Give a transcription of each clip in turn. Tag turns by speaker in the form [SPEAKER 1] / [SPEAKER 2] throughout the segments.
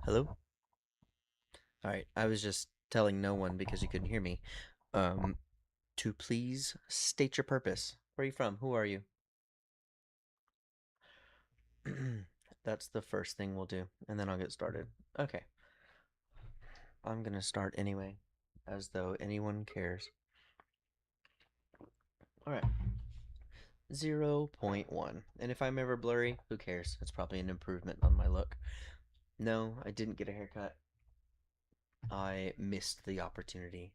[SPEAKER 1] Hello? Alright, I was just telling no one because you couldn't hear me. Um, to please state your purpose. Where are you from? Who are you? That's the first thing we'll do, and then I'll get started. Okay, I'm gonna start anyway, as though anyone cares. Alright, 0.1. And if I'm ever blurry, who cares? It's probably an improvement on my look. No, I didn't get a haircut. I missed the opportunity.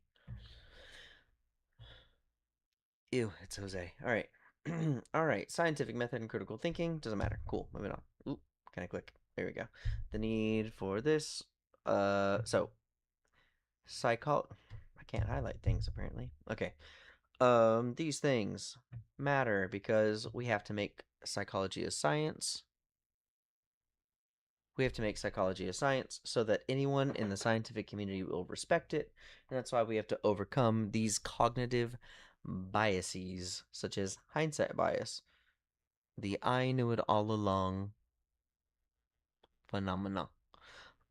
[SPEAKER 1] Ew, it's Jose. All right. All right. Scientific method and critical thinking. Doesn't matter. Cool. Moving on. Oop. Can I click? There we go. The need for this. So I can't highlight things apparently. Okay. These things matter because we have to make psychology a science. We have to make psychology a science so that anyone in the scientific community will respect it. And that's why we have to overcome these cognitive biases, such as hindsight bias, the I knew it all along phenomena.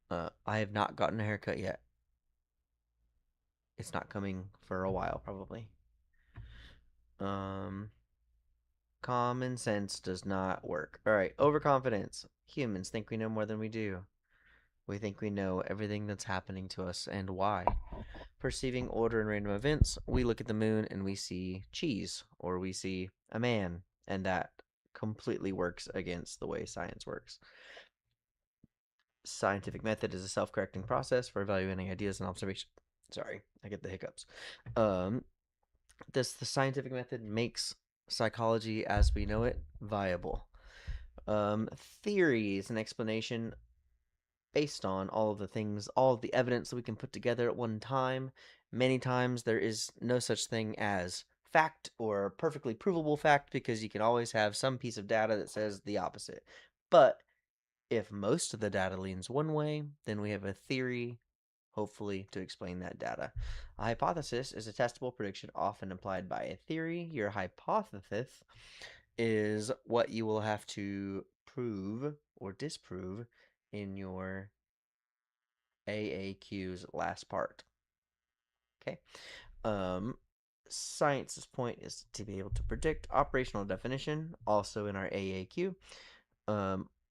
[SPEAKER 1] I have not gotten a haircut yet. It's not coming for a while, probably. Um, Common sense does not work. All right, overconfidence. Humans think we know more than we do. We think we know everything that's happening to us and why. Perceiving order in random events, we look at the moon and we see cheese, or we see a man, and that completely works against the way science works. Scientific method is a self-correcting process for evaluating ideas and observation. Sorry, I get the hiccups. Um, the scientific method makes psychology as we know it viable. Theory is an explanation based on all of the things, all of the evidence that we can put together at one time. Many times there is no such thing as fact or perfectly provable fact because you can always have some piece of data that says the opposite. But if most of the data leans one way, then we have a theory, hopefully, to explain that data. A hypothesis is a testable prediction often implied by a theory. Your hypothesis is what you will have to prove or disprove in your AAQs last part. Okay. Um, Science's point is to be able to predict operational definition, also in our AAQ.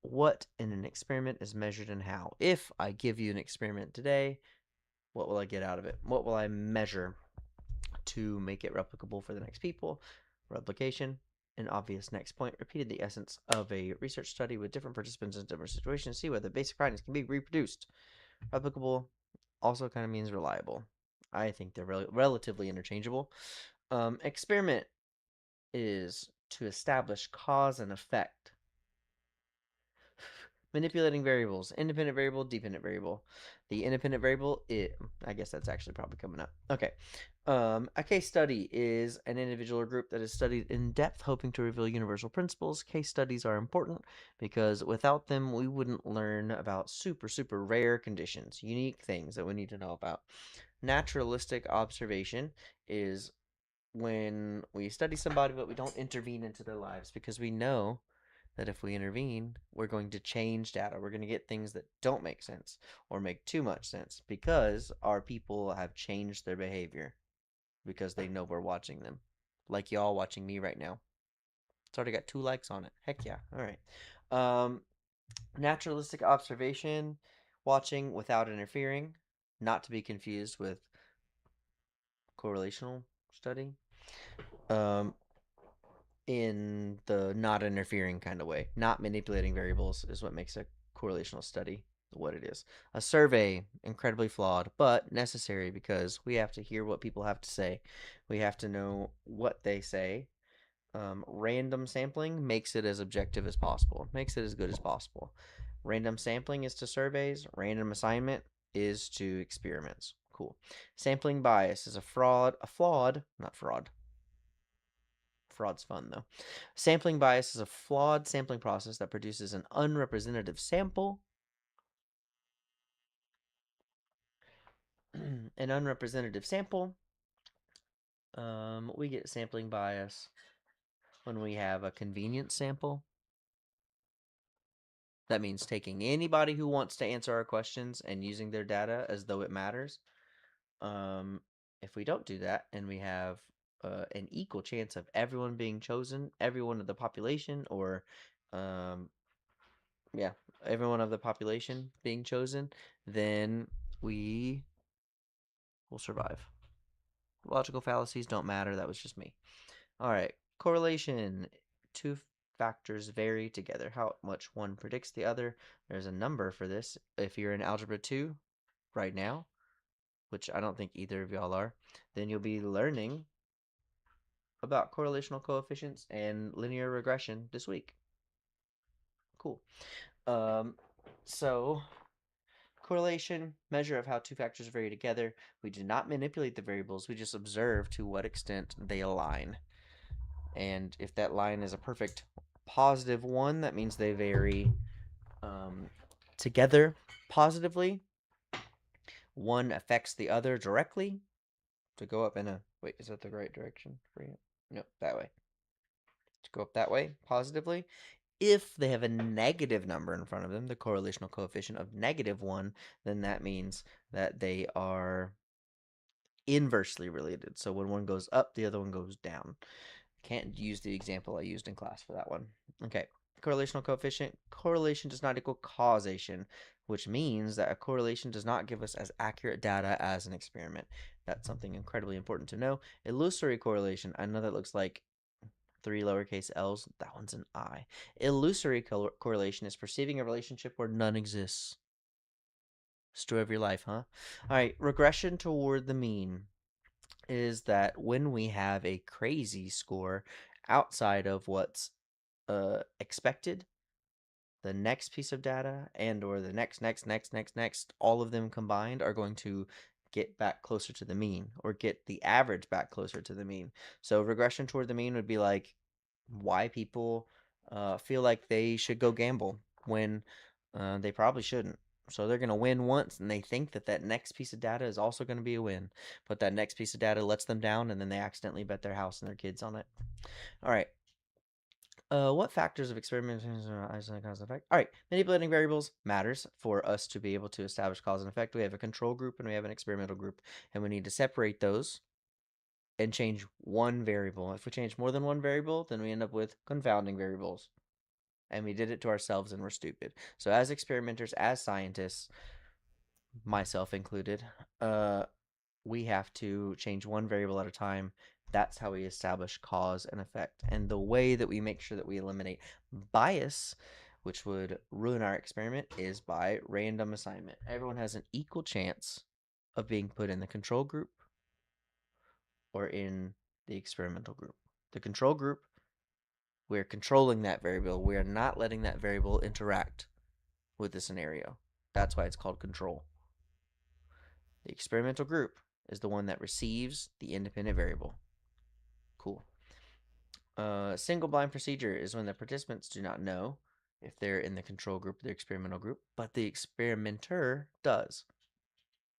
[SPEAKER 1] What in an experiment is measured and how. If I give you an experiment today, what will I get out of it? What will I measure to make it replicable for the next people? Replication, an obvious next point. Repeated the essence of a research study with different participants in different situations. See whether basic findings can be reproduced. Replicable also kind of means reliable. I think they're relatively interchangeable. Experiment is to establish cause and effect. Manipulating variables, independent variable, dependent variable. The independent variable, I guess that's actually probably coming up. Okay. A case study is an individual or group that is studied in depth, hoping to reveal universal principles. Case studies are important because without them, we wouldn't learn about super, super rare conditions, unique things that we need to know about. Naturalistic observation is when we study somebody, but we don't intervene into their lives because we know that if we intervene, we're going to change data. We're going to get things that don't make sense or make too much sense because our people have changed their behavior because they know we're watching them. Like y'all watching me right now. It's already got 2 likes on it. Heck yeah. All right. Um, Naturalistic observation, watching without interfering, not to be confused with correlational study. Um, in the not interfering kind of way. Not manipulating variables is what makes a correlational study what it is. A survey, incredibly flawed, but necessary because we have to hear what people have to say. We have to know what they say. Random sampling makes it as objective as possible, makes it as good as possible. Random sampling is to surveys, random assignment is to experiments. Cool. Sampling bias is not fraud, fraud's fun though. Sampling bias is a flawed sampling process that produces an unrepresentative sample. An unrepresentative sample. We get sampling bias when we have a convenience sample. That means taking anybody who wants to answer our questions and using their data as though it matters. Um, if we don't do that and we have an equal chance of everyone being chosen, everyone of the population, or um, yeah, everyone of the population being chosen, then we will survive. Logical fallacies don't matter. That was just me. All right. Correlation. Two factors vary together. How much one predicts the other. There's a number for this. If you're in Algebra 2 right now, which I don't think either of y'all are, then you'll be learning about correlational coefficients and linear regression this week. Cool. Um, so correlation, measure of how two factors vary together. We do not manipulate the variables. We just observe to what extent they align. And if that line is a perfect positive one, that means they vary together positively. One affects the other directly to go up in a... Wait, is that the right direction for you? No, that way. To go up that way positively. If they have a negative number in front of them, the correlational coefficient of -1, then that means that they are inversely related. So when one goes up, the other one goes down. Can't use the example I used in class for that one. Okay, correlational coefficient. Correlation does not equal causation, which means that a correlation does not give us as accurate data as an experiment. That's something incredibly important to know. Illusory correlation. I know that looks like 3 lowercase l's. That one's an I. Illusory correlation is perceiving a relationship where none exists. Story of your life, huh? All right, regression toward the mean is that when we have a crazy score outside of what's expected, the next piece of data and or the next, all of them combined are going to get back closer to the mean or get the average back closer to the mean. So regression toward the mean would be like why people feel like they should go gamble when they probably shouldn't. So they're going to win once and they think that that next piece of data is also going to be a win. But that next piece of data lets them down and then they accidentally bet their house and their kids on it. All right. What factors of experimentation are isolate cause and effect? All right, manipulating variables matters for us to be able to establish cause and effect. We have a control group and we have an experimental group, and we need to separate those and change one variable. If we change more than one variable, then we end up with confounding variables. And we did it to ourselves and we're stupid. So as experimenters, as scientists, myself included, we have to change one variable at a time. That's how we establish cause and effect. And the way that we make sure that we eliminate bias, which would ruin our experiment, is by random assignment. Everyone has an equal chance of being put in the control group or in the experimental group. The control group, we're controlling that variable. We are not letting that variable interact with the scenario. That's why it's called control. The experimental group is the one that receives the independent variable. Cool. Single blind procedure is when the participants do not know if they're in the control group or the experimental group, but the experimenter does.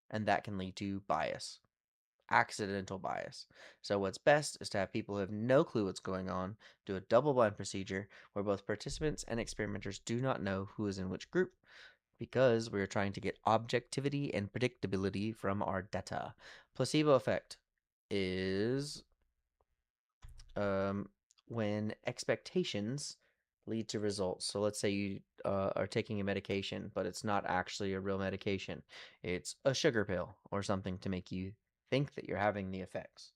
[SPEAKER 1] And that can lead to bias, accidental bias. So what's best is to have people who have no clue what's going on do a double blind procedure where both participants and experimenters do not know who is in which group, because we're trying to get objectivity and predictability from our data. Placebo effect is when expectations lead to results. So let's say you are taking a medication, but it's not actually a real medication. It's a sugar pill or something to make you think that you're having the effects.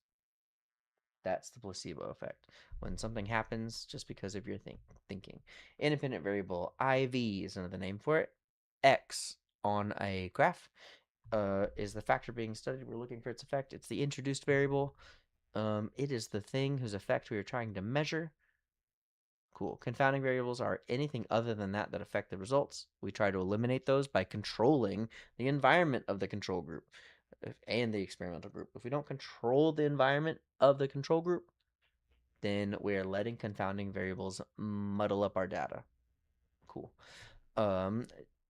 [SPEAKER 1] That's the placebo effect. When something happens just because of your thinking. Independent variable, IV is another name for it. X on a graph is the factor being studied. We're looking for its effect. It's the introduced variable. It is the thing whose effect we are trying to measure. Cool. Confounding variables are anything other than that affect the results. We try to eliminate those by controlling the environment of the control group and the experimental group. If we don't control the environment of the control group, then we're letting confounding variables muddle up our data. Cool.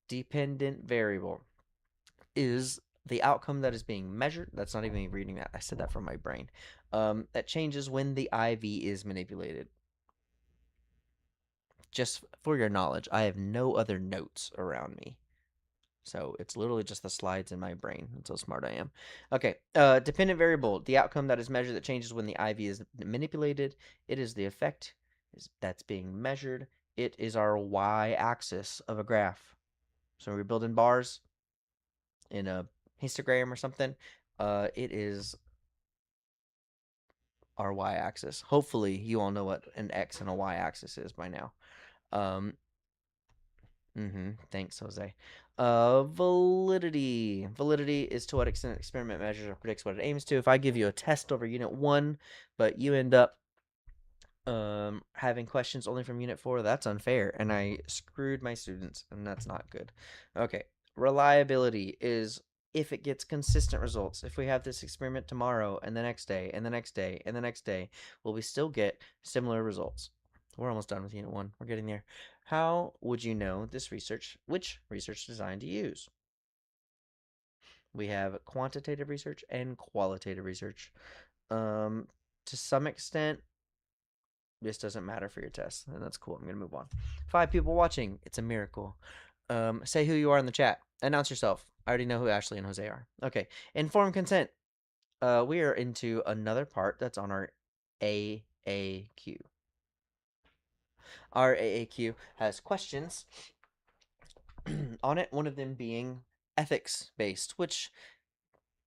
[SPEAKER 1] Dependent variable is the outcome that is being measured. That's not even me reading that. I said that from my brain. That changes when the IV is manipulated. just for your knowledge, I have no other notes around me. So it's literally just the slides in my brain. That's how smart I am. Okay. Dependent variable, the outcome that is measured that changes when the IV is manipulated. It is the effect that's being measured. It is our y-axis of a graph. So when we're building bars in a histogram or something, it is our y-axis. Hopefully, you all know what an x and a y-axis is by now. Um, Thanks, Jose. Validity. Validity is to what extent an experiment measures or predicts what it aims to. If I give you a test over Unit 1, but you end up having questions only from Unit 4, that's unfair, and I screwed my students, and that's not good. Okay. Reliability is if it gets consistent results. If we have this experiment tomorrow, and the next day, and the next day, and the next day, will we still get similar results? We're almost done with Unit 1. We're getting there. How would you know which research design to use? We have quantitative research and qualitative research. To some extent, this doesn't matter for your test, and that's cool. I'm gonna move on. 5 people watching. It's a miracle. Say who you are in the chat. Announce yourself. I already know who Ashley and Jose are. Okay. Informed consent. We are into another part that's on our AAQ. Our AAQ has questions on it, one of them being ethics based. Which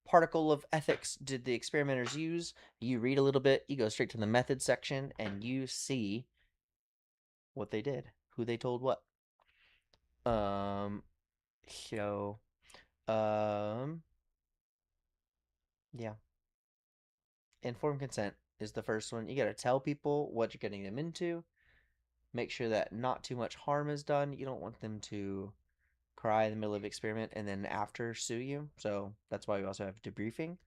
[SPEAKER 1] particle of ethics did the experimenters use? You read a little bit, you go straight to the method section, and you see what they did, who they told what. Um, so, um, yeah. Informed consent is the first one. You got to tell people what you're getting them into. Make sure that not too much harm is done. You don't want them to cry in the middle of experiment and then after sue you. So that's why we also have debriefing.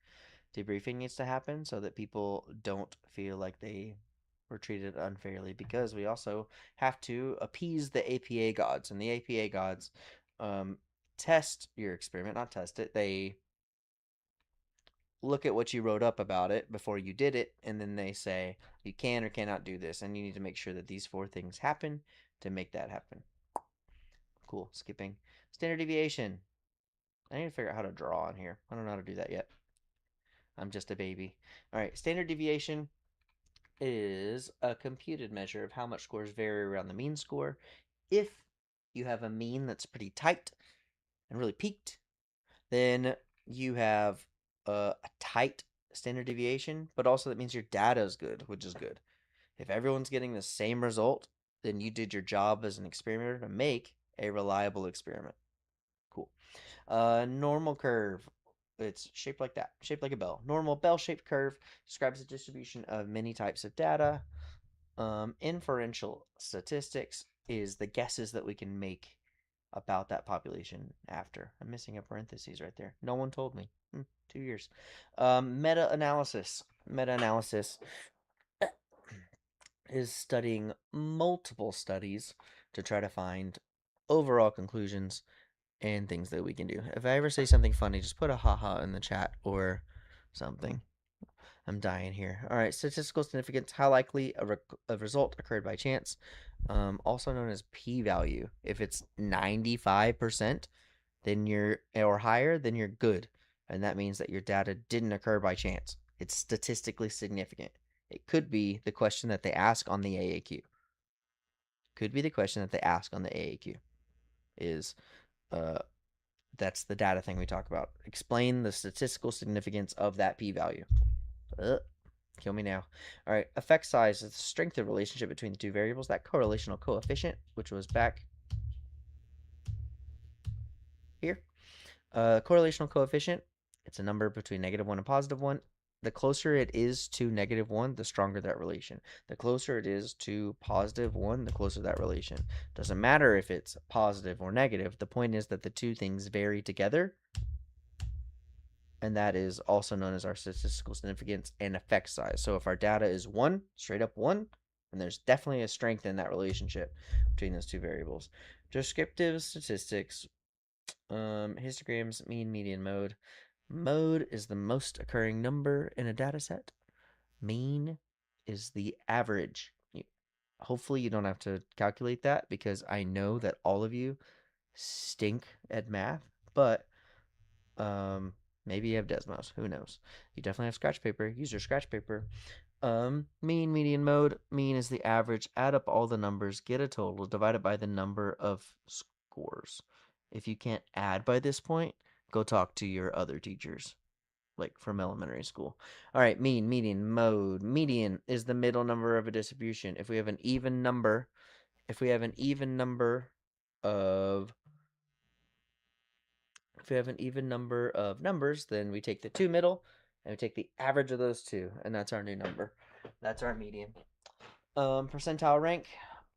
[SPEAKER 1] Debriefing needs to happen so that people don't feel like they were treated unfairly, because we also have to appease the APA gods, and the APA gods test your experiment, not test it. They look at what you wrote up about it before you did it, and then they say you can or cannot do this, and you need to make sure that these 4 things happen to make that happen. Cool. Skipping. Standard deviation. I need to figure out how to draw on here. I don't know how to do that yet. I'm just a baby. All right. Standard deviation is a computed measure of how much scores vary around the mean score. If you have a mean that's pretty tight and really peaked, then you have a tight standard deviation, but also that means your data is good, which is good. If everyone's getting the same result, then you did your job as an experimenter to make a reliable experiment. Cool. Normal curve. It's shaped like that, shaped like a bell. Normal bell-shaped curve describes the distribution of many types of data. Inferential statistics is the guesses that we can make about that population after. I'm missing a parentheses right there. No one told me. 2 years. Meta-analysis. Meta-analysis is studying multiple studies to try to find overall conclusions and things that we can do. If I ever say something funny, just put a haha in the chat or something. I'm dying here. All right, statistical significance. How likely a result occurred by chance, also known as p-value. If it's 95%, then or higher, then you're good, and that means that your data didn't occur by chance. It's statistically significant. It could be the question that they ask on the AAQ. Could be the question that they ask on the AAQ. Is that's the data thing we talk about. Explain the statistical significance of that p-value. Kill me now. All right, effect size is the strength of relationship between the 2 variables. That correlational coefficient, which was back here. Correlational coefficient, it's a number between -1 and +1. The closer it is to -1, the stronger that relation. The closer it is to +1, the closer that relation. Doesn't matter if it's positive or negative. The point is that the 2 things vary together, and that is also known as our statistical significance and effect size. So if our data is 1, straight up 1, then there's definitely a strength in that relationship between those 2 variables. Descriptive statistics, histograms, mean, median, mode. Mode is the most occurring number in a data set. Mean is the average. Hopefully you don't have to calculate that because I know that all of you stink at math, but um, maybe you have Desmos. Who knows? You definitely have scratch paper. Use your scratch paper. Mean, median, mode. Mean is the average. Add up all the numbers, get a total, divide it by the number of scores. If you can't add by this point, go talk to your other teachers, like from elementary school. All right, mean, median, mode. Median is the middle number of a distribution. If we have an even number, of if we have an even number of numbers, then we take the two middle and we take the average of those two, and that's our new number. That's our median. Percentile rank,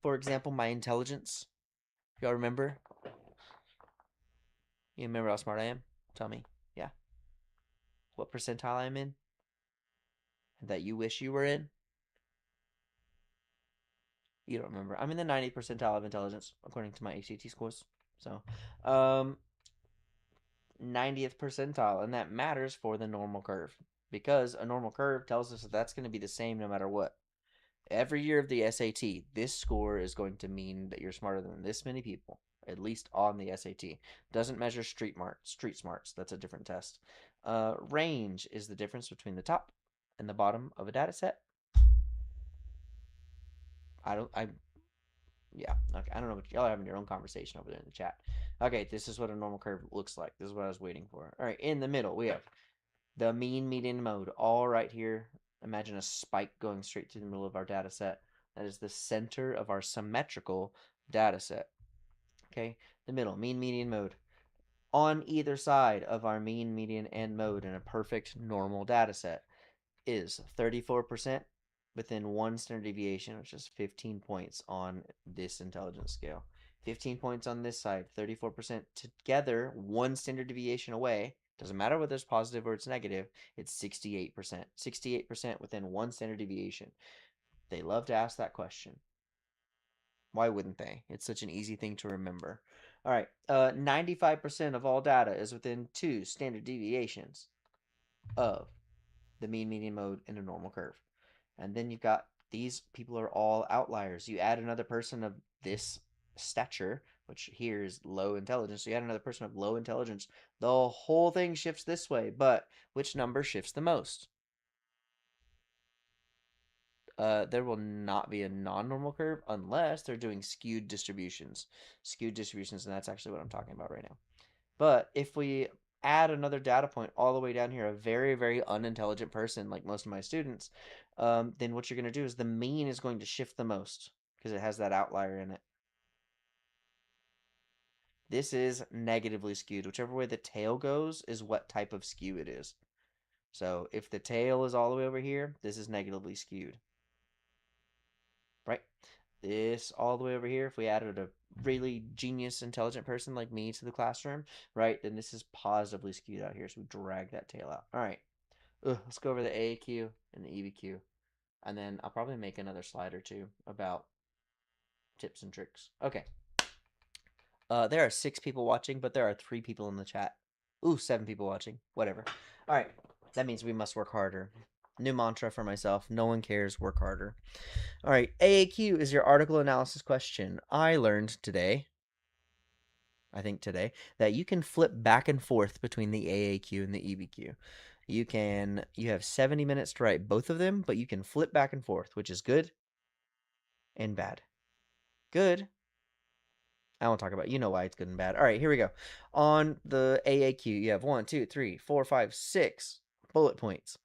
[SPEAKER 1] for example, my intelligence. Y'all remember? You remember how smart I am? Tell me. Yeah. What percentile I'm in? That you wish you were in? You don't remember. I'm in the 90th percentile of intelligence, according to my ACT scores. So, 90th percentile, and that matters for the normal curve because a normal curve tells us that that's going to be the same no matter what. Every year of the SAT, this score is going to mean that you're smarter than this many people, at least on the SAT. Doesn't measure street smarts. That's a different test. Range is the difference between the top and the bottom of a data set. Yeah. Okay, I don't know what y'all are having your own conversation over there in the chat. Okay, this is what a normal curve looks like. This is what I was waiting for. All right, in the middle, we have the mean, median, mode, all right here. Imagine a spike going straight through the middle of our data set. That is the center of our symmetrical data set. Okay, the middle, mean, median, mode. On either side of our mean, median, and mode in a perfect normal data set is 34% within one standard deviation, which is 15 points on this intelligence scale. 15 points on this side, 34% together, one standard deviation away. Doesn't matter whether it's positive or it's negative, it's 68%. 68% within one standard deviation. They love to ask that question. Why wouldn't they? It's such an easy thing to remember. All right, 95% of all data is within two standard deviations of the mean, median, mode, and a normal curve. And then you've got these people are all outliers. You add another person of this stature, which here is low intelligence. So you add another person of low intelligence, the whole thing shifts this way. But which number shifts the most? There will not be a non-normal curve unless they're doing skewed distributions. Skewed distributions, and that's actually what I'm talking about right now. But if we add another data point all the way down here, a very, very unintelligent person like most of my students, then what you're going to do is the mean is going to shift the most because it has that outlier in it. This is negatively skewed. Whichever way the tail goes is what type of skew it is. So if the tail is all the way over here, this is negatively skewed. Right? This all the way over here, if we added a really genius, intelligent person like me to the classroom, right, then this is positively skewed out here. So we drag that tail out. All right. Let's go over the AAQ and the EBQ. And then I'll probably make another slide or two about tips and tricks. Okay. There are 6 people watching, but there are 3 people in the chat. Ooh, 7 people watching. Whatever. All right. That means we must work harder. New mantra for myself. No one cares. Work harder. All right. AAQ is your article analysis question. I learned today, that you can flip back and forth between the AAQ and the EBQ. You have 70 minutes to write both of them, but you can flip back and forth, which is good and bad. Good. I won't talk about it. You know why it's good and bad. All right, here we go. On the AAQ, you have 1, 2, 3, 4, 5, 6 bullet points.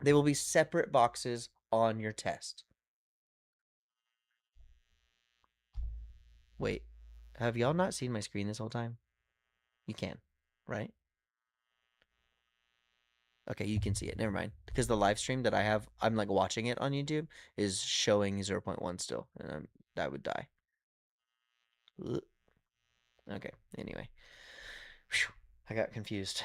[SPEAKER 1] They will be separate boxes on your test. Wait, have y'all not seen my screen this whole time? You can, right? Okay, you can see it. Never mind. Because the live stream that I have, I'm like watching it on YouTube, is showing 0.1 still, and I would die. Okay, anyway. Whew, I got confused.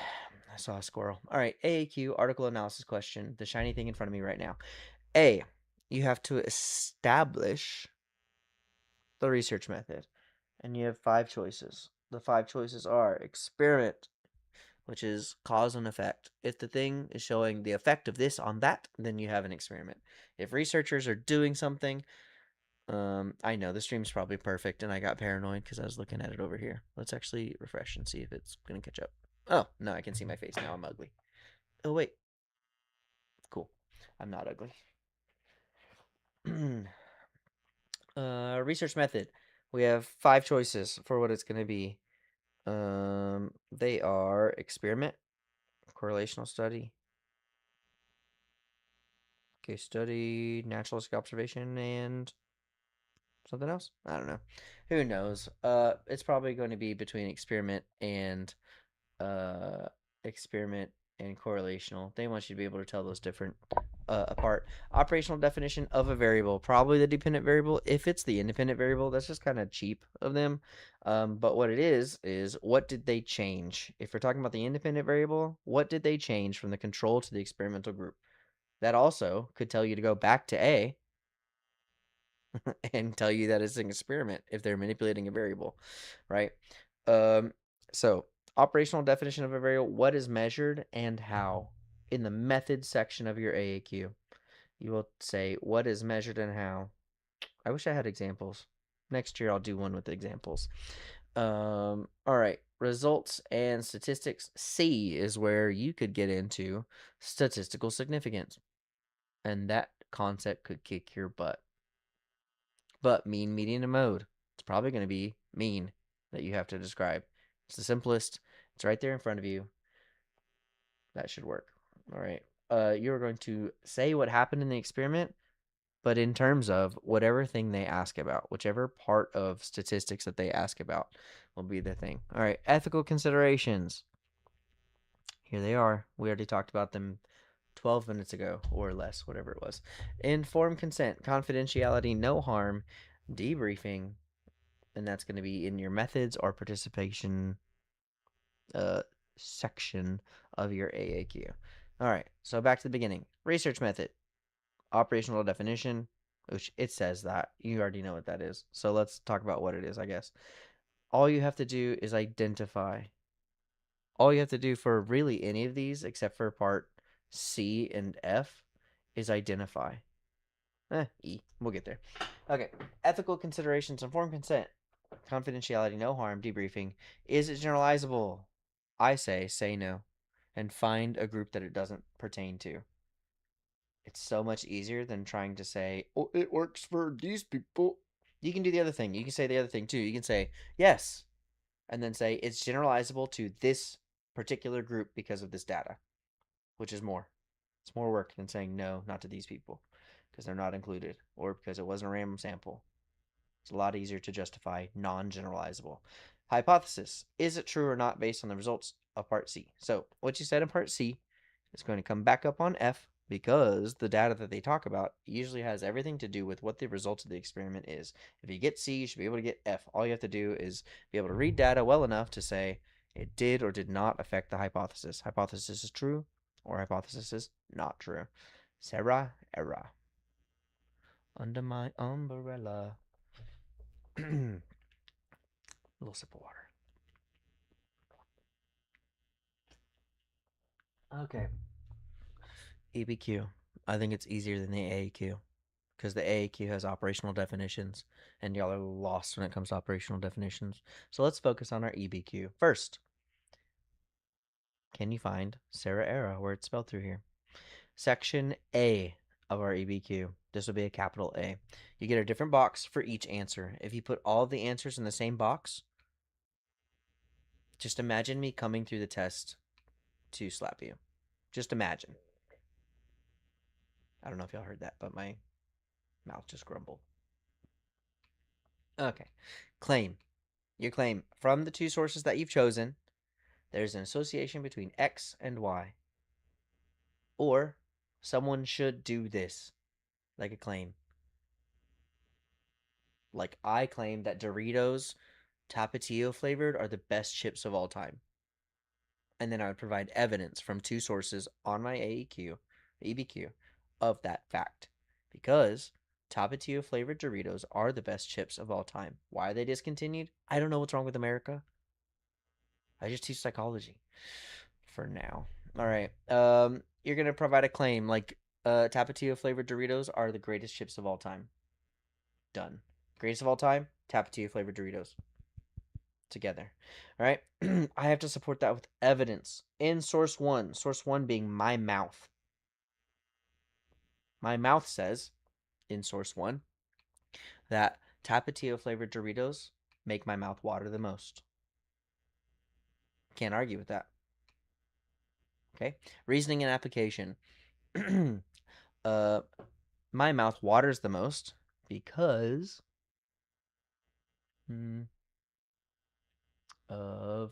[SPEAKER 1] I saw a squirrel. All right, AAQ, article analysis question. The shiny thing in front of me right now. A, you have to establish the research method. And you have 5 choices. The 5 choices are experiment, which is cause and effect. If the thing is showing the effect of this on that, then you have an experiment. If researchers are doing something, I know the stream's probably perfect, and I got paranoid because I was looking at it over here. Let's actually refresh and see if it's gonna catch up. Oh no, I can see my face now. I'm ugly. Oh wait, cool. I'm not ugly. Research method. We have 5 choices for what it's gonna be. They are experiment, correlational study, case study, naturalistic observation, and something else. I don't know. Who knows? It's probably going to be between uh, experiment and correlational. They want you to be able to tell those different apart. Operational definition of a variable, probably the dependent variable. If it's the independent variable, that's just kind of cheap of them. But what it is what did they change? If we're talking about the independent variable, what did they change from the control to the experimental group? That also could tell you to go back to A and tell you that it's an experiment if they're manipulating a variable, right? Um, so operational definition of a variable: what is measured and how. In the method section of your AAQ, you will say what is measured and how. I wish I had examples. Next year I'll do one with examples. All right. Results and statistics. C is where you could get into statistical significance, and that concept could kick your butt. But mean, median, and mode. It's probably going to be mean that you have to describe. It's the simplest. It's right there in front of you. That should work. All right. You're going to say what happened in the experiment, but in terms of whatever thing they ask about, whichever part of statistics that they ask about will be the thing. All right. Ethical considerations. Here they are. We already talked about them 12 minutes ago or less, whatever it was. Informed consent, confidentiality, no harm, debriefing, and that's going to be in your methods or participation uh, section of your AAQ. All right, so back to the beginning. Research method, operational definition, which it says that. You already know what that is. So let's talk about what it is, I guess. All you have to do is identify. All you have to do for really any of these, except for part C and F, is identify. E. We'll get there. Okay. Ethical considerations, informed consent, confidentiality, no harm, debriefing. Is it generalizable? I say no. And find a group that it doesn't pertain to. It's so much easier than trying to say, oh, it works for these people. You can do the other thing. You can say the other thing too. You can say, yes, and then say it's generalizable to this particular group because of this data, which is more. It's more work than saying no, not to these people because they're not included or because it wasn't a random sample. It's a lot easier to justify non-generalizable. Hypothesis. Is it true or not based on the results of part C? So what you said in part C is going to come back up on F because the data that they talk about usually has everything to do with what the results of the experiment is. If you get C, you should be able to get F. All you have to do is be able to read data well enough to say it did or did not affect the hypothesis. Hypothesis is true or hypothesis is not true. Sarah era. Under my umbrella. A little sip of water. Okay. EBQ. I think it's easier than the AAQ because the AAQ has operational definitions, and y'all are lost when it comes to operational definitions. So let's focus on our EBQ. First, can you find Sarah Era where it's spelled through here? Section A of our EBQ. This will be a capital A. You get a different box for each answer. If you put all of the answers in the same box, just imagine me coming through the test to slap you. Just imagine. I don't know if y'all heard that, but my mouth just grumbled. Okay. Claim. Your claim. From the 2 sources that you've chosen, there's an association between X and Y. Or someone should do this. Like a claim. Like I claim that Doritos Tapatio flavored are the best chips of all time. And then I would provide evidence from 2 sources on my EBQ of that fact. Because Tapatio flavored Doritos are the best chips of all time. Why are they discontinued? I don't know what's wrong with America. I just teach psychology for now. All right. You're gonna provide a claim like Tapatio flavored Doritos are the greatest chips of all time. Done. Greatest of all time, Tapatio flavored Doritos. Together. All right. I have to support that with evidence in source one. Source one being my mouth. My mouth says in source one that Tapatio flavored Doritos make my mouth water the most. Can't argue with that. Okay. Reasoning and application. My mouth waters the most because of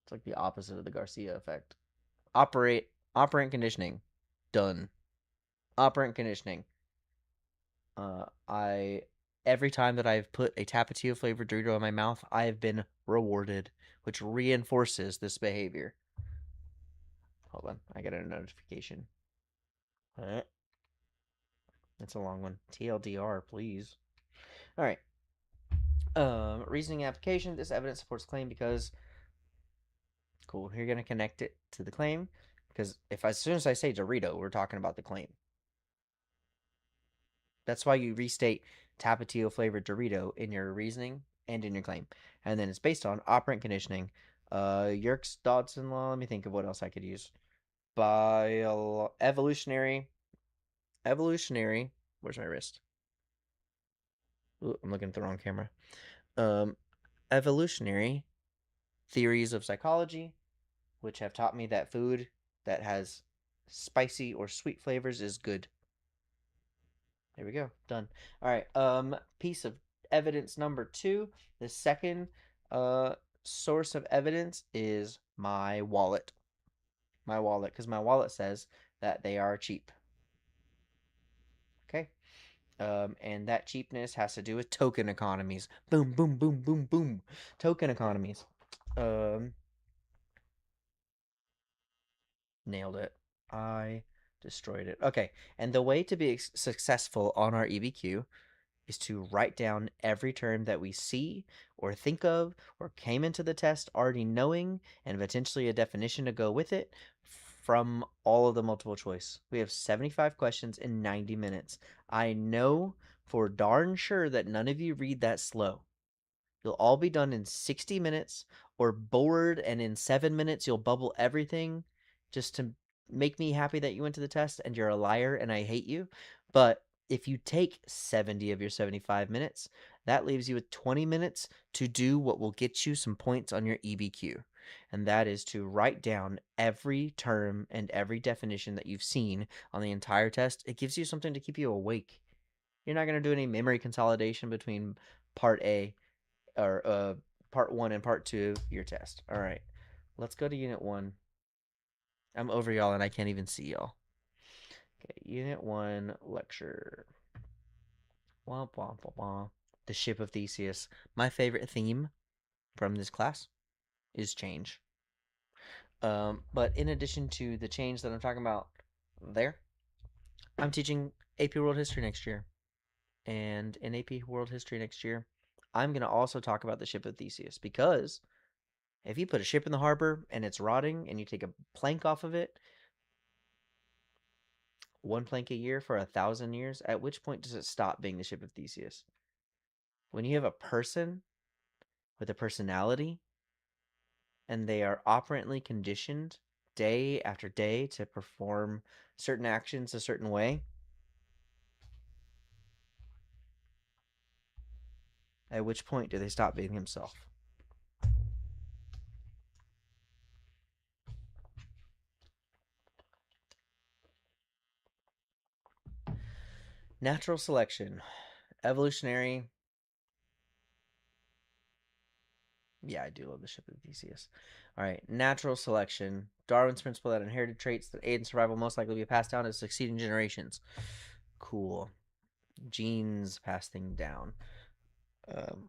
[SPEAKER 1] it's like the opposite of the Garcia effect. Operant conditioning. Done. Operant conditioning. I every time that I've put a Tapatio flavored Dorito in my mouth, I have been rewarded, which reinforces this behavior. Hold on, I got a notification. All right, that's a long one. TLDR, please. All right. Reasoning application. This evidence supports claim because cool. You're gonna connect it to the claim because if as soon as I say Dorito, we're talking about the claim. That's why you restate Tapatio flavored Dorito in your reasoning and in your claim. And then it's based on operant conditioning. Yerkes Dodson law. Let me think of what else I could use. Evolutionary. Where's my wrist? Ooh, I'm looking at the wrong camera. Evolutionary theories of psychology, which have taught me that food that has spicy or sweet flavors is good. There we go. Done. All right. Piece of evidence number 2. The second source of evidence is my wallet. My wallet, because my wallet says that they are cheap. Okay. And that cheapness has to do with token economies. Boom, boom, boom, boom, boom. Token economies. Nailed it. I destroyed it. Okay. And the way to be successful on our EBQ is to write down every term that we see or think of or came into the test already knowing and potentially a definition to go with it from all of the multiple choice. We have 75 questions in 90 minutes. I know for darn sure that none of you read that slow. You'll all be done in 60 minutes or bored, and in 7 minutes you'll bubble everything just to make me happy that you went to the test and you're a liar and I hate you. But if you take 70 of your 75 minutes, that leaves you with 20 minutes to do what will get you some points on your EBQ. And that is to write down every term and every definition that you've seen on the entire test. It gives you something to keep you awake. You're not going to do any memory consolidation between part A or part 1 and part 2 of your test. All right. Let's go to unit 1. I'm over y'all and I can't even see y'all. Okay, unit 1 lecture. Womp womp womp womp. The ship of Theseus. My favorite theme from this class is change. But in addition to the change that I'm talking about there, I'm teaching AP World History next year. And in AP World History next year, I'm going to also talk about the ship of Theseus because if you put a ship in the harbor and it's rotting and you take a plank off of it, 1 plank a year for 1,000 years, at which point does it stop being the ship of Theseus? When you have a person with a personality and they are operantly conditioned day after day to perform certain actions a certain way, at which point do they stop being himself? Natural selection. Evolutionary. Yeah, I do love the ship of Theseus. All right, natural selection. Darwin's principle that inherited traits that aid in survival most likely be passed down to succeeding generations. Cool. Genes passing down.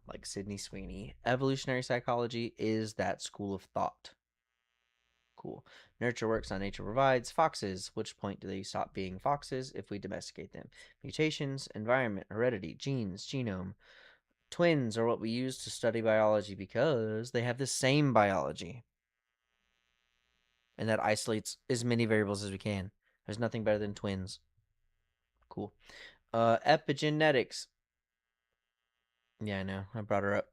[SPEAKER 1] Like Sydney Sweeney. Evolutionary psychology is that school of thought. Cool. Nurture works on nature provides. Foxes. Which point do they stop being foxes if we domesticate them? Mutations, environment, heredity, genes, genome. Twins are what we use to study biology because they have the same biology. And that isolates as many variables as we can. There's nothing better than twins. Cool. Epigenetics. Yeah, I know. I brought her up.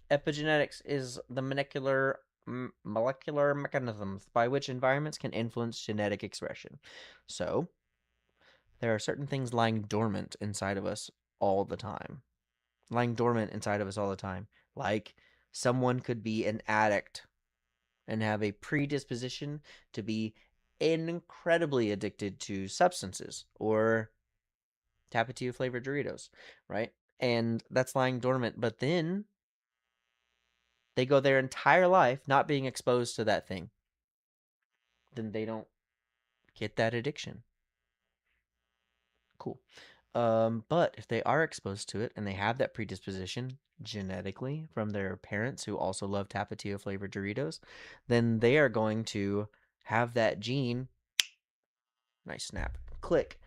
[SPEAKER 1] Epigenetics is the molecular mechanisms by which environments can influence genetic expression. So, there are certain things lying dormant inside of us all the time. Lying dormant inside of us all the time. Like, someone could be an addict and have a predisposition to be incredibly addicted to substances or Tapatio flavored Doritos, right? And that's lying dormant. But then they go their entire life not being exposed to that thing. Then they don't get that addiction. Cool. But if they are exposed to it and they have that predisposition genetically from their parents who also love Tapatio flavored Doritos, then they are going to have that gene, nice snap, click,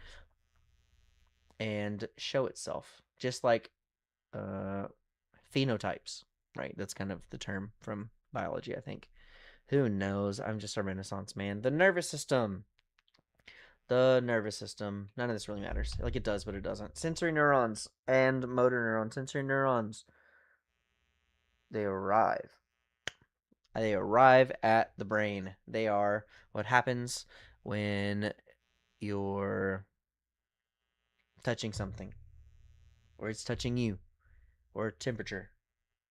[SPEAKER 1] and show itself. Just like uh, phenotypes, right? That's kind of the term from biology, I think. Who knows? I'm just a Renaissance man. The nervous system. The nervous system. None of this really matters. Like it does, but it doesn't. Sensory neurons and motor neurons. Sensory neurons. They arrive. They arrive at the brain. They are what happens when you're touching something, or it's touching you, or temperature,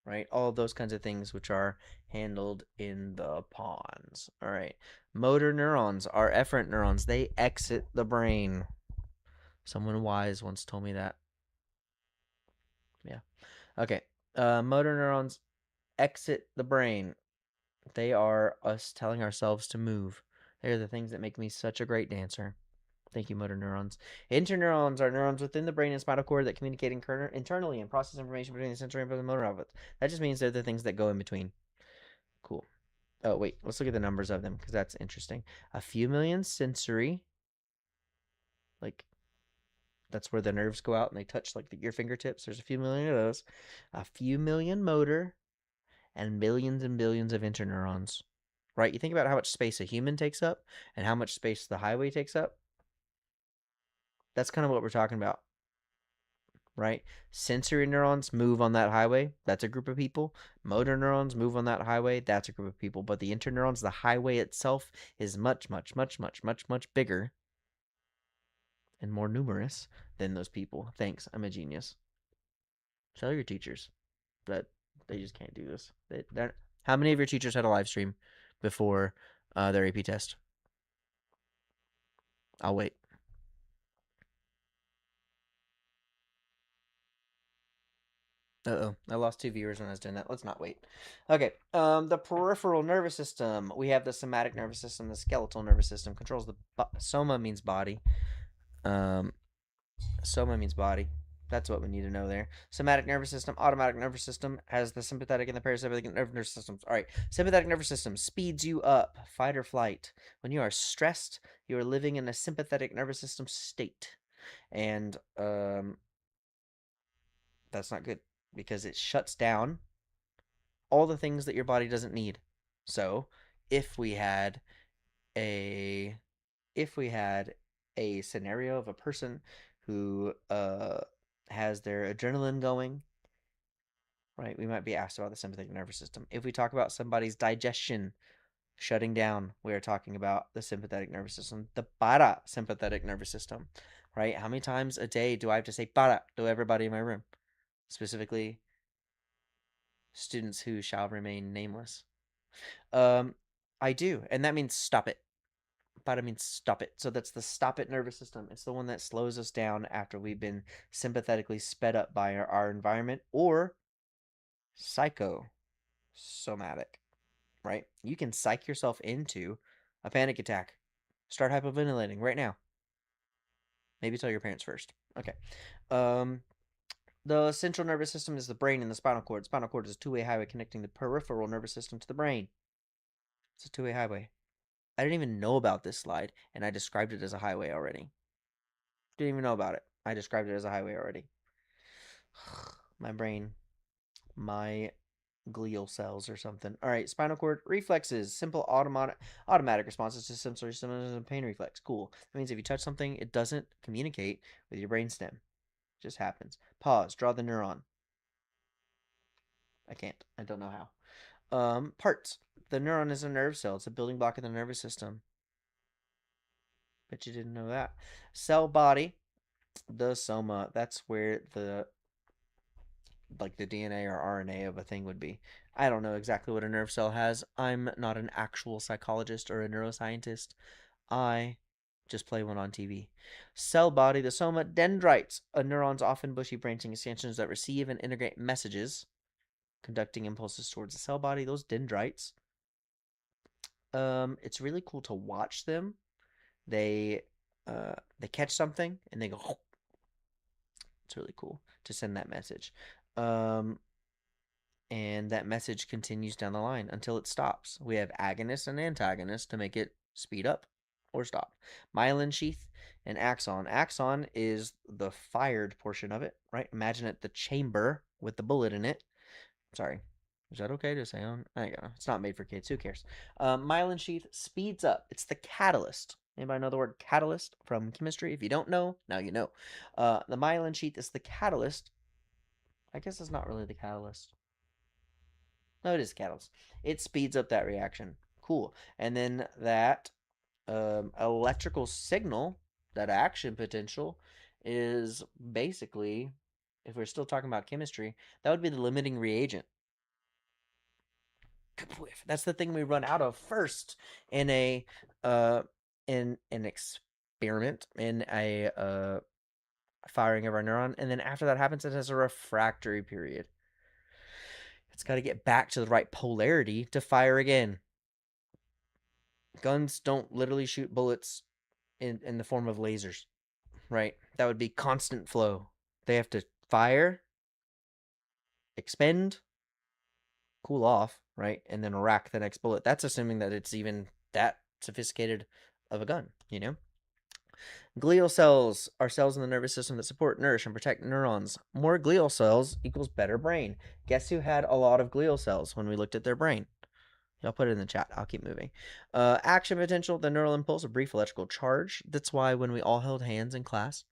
[SPEAKER 1] right? All of those kinds of things which are handled in the pons. All right. Motor neurons are efferent neurons. They exit the brain. Someone wise once told me that. Yeah. Okay. Motor neurons exit the brain. They are us telling ourselves to move. They're the things that make me such a great dancer. Thank you, motor neurons. Interneurons are neurons within the brain and spinal cord that communicate internally and process information between the sensory and the motor outputs. That just means they're the things that go in between. Cool. Oh, wait. Let's look at the numbers of them because that's interesting. A few million sensory, like that's where the nerves go out and they touch like your fingertips. There's a few million of those. A few million motor and billions of interneurons. Right? You think about how much space a human takes up and how much space the highway takes up. That's kind of what we're talking about, right? Sensory neurons move on that highway. That's a group of people. Motor neurons move on that highway. That's a group of people. But the interneurons, the highway itself, is much bigger and more numerous than those people. Thanks. I'm a genius. Tell your teachers that they just can't do this. How many of your teachers had a live stream before their AP test? I'll wait. Uh-oh, I lost 2 viewers when I was doing that. Let's not wait. Okay, the peripheral nervous system. We have the somatic nervous system. The skeletal nervous system controls the soma means body. Um, soma means body. That's what we need to know there. Somatic nervous system, automatic nervous system has the sympathetic and the parasympathetic nervous systems. All right, sympathetic nervous system speeds you up, fight or flight. When you are stressed, you are living in a sympathetic nervous system state, and that's not good because it shuts down all the things that your body doesn't need. So, if we had a if we had a scenario of a person who has their adrenaline going, right? We might be asked about the sympathetic nervous system. If we talk about somebody's digestion shutting down, we are talking about the sympathetic nervous system, the parasympathetic nervous system, right? How many times a day do I have to say para to everybody in my room? Specifically, students who shall remain nameless. Um, I do, and that means stop it. Para means stop it. So that's the stop it nervous system. It's the one that slows us down after we've been sympathetically sped up by our environment, or psychosomatic, right? You can psych yourself into a panic attack. Start hyperventilating right now. Maybe tell your parents first. Okay. Um, the central nervous system is the brain and the spinal cord. Spinal cord is a two-way highway connecting the peripheral nervous system to the brain. It's a two-way highway. I didn't even know about this slide, and I described it as a highway already. Didn't even know about it. I described it as a highway already. My brain, my glial cells or something. All right, spinal cord reflexes, simple automatic responses to sensory stimulus and pain reflex. Cool. That means if you touch something, it doesn't communicate with your brainstem. Just happens. Pause. Draw the neuron. I can't. I don't know how. Parts. The neuron is a nerve cell. It's a building block of the nervous system. Bet you didn't know that. Cell body. The soma. That's where the DNA or RNA of a thing would be. I don't know exactly what a nerve cell has. I'm not an actual psychologist or a neuroscientist. I just play one on TV. Cell body, the soma, dendrites, a neuron's often bushy branching extensions that receive and integrate messages, conducting impulses towards the cell body. Those dendrites. It's really cool to watch them. They catch something and they go. It's really cool to send that message. And that message continues down the line until it stops. We have agonists and antagonists to make it speed up or stop. Myelin sheath and axon. Axon is the fired portion of it, right? Imagine it the chamber with the bullet in it. Sorry. Is that okay to say on? I don't know. It's not made for kids. Who cares? Myelin sheath speeds up. It's the catalyst. Anybody know the word catalyst from chemistry? If you don't know, now you know. The myelin sheath is the catalyst. I guess it's not really the catalyst. No, it is catalyst. It speeds up that reaction. Cool. And then that electrical signal, that action potential, is basically, if we're still talking about chemistry, that would be the limiting reagent. That's the thing we run out of first in in an experiment, in a firing of our neuron, and then after that happens, it has a refractory period. It's got to get back to the right polarity to fire again. Guns don't literally shoot bullets in the form of lasers, right? That would be constant flow. They have to fire, expend, cool off, right? And then rack the next bullet. That's assuming that it's even that sophisticated of a gun, you know? Glial cells are cells in the nervous system that support, nourish, and protect neurons. More glial cells equals better brain. Guess who had a lot of glial cells when we looked at their brain? I'll put it in the chat. I'll keep moving. Action potential, the neural impulse, a brief electrical charge. That's why when we all held hands in class,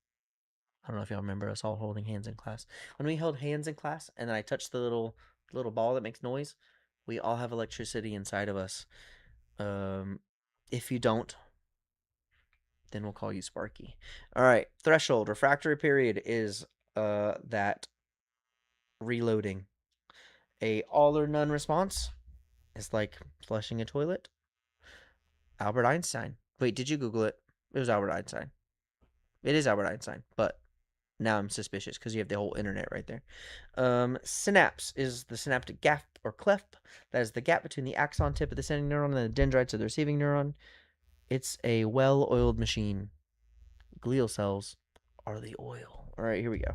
[SPEAKER 1] I don't know if y'all remember us all holding hands in class. When we held hands in class and then I touched the little ball that makes noise, we all have electricity inside of us. If you don't, then we'll call you Sparky. All right, threshold, refractory period is that reloading. A all or none response is like flushing a toilet. Albert Einstein. Wait, did you Google it? It was Albert Einstein. It is Albert Einstein, but now I'm suspicious because you have the whole internet right there. Synapse is the synaptic gap or cleft. That is the gap between the axon tip of the sending neuron and the dendrites of the receiving neuron. It's a well-oiled machine. Glial cells are the oil. All right, here we go.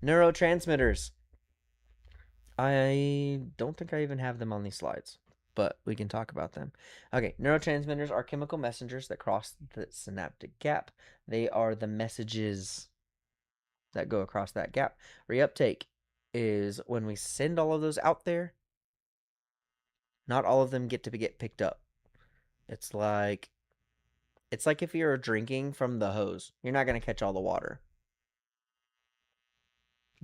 [SPEAKER 1] Neurotransmitters. I don't think I even have them on these slides, but we can talk about them. Okay, neurotransmitters are chemical messengers that cross the synaptic gap. They are the messages that go across that gap. Reuptake is when we send all of those out there, not all of them get picked up. It's like if you're drinking from the hose. You're not going to catch all the water.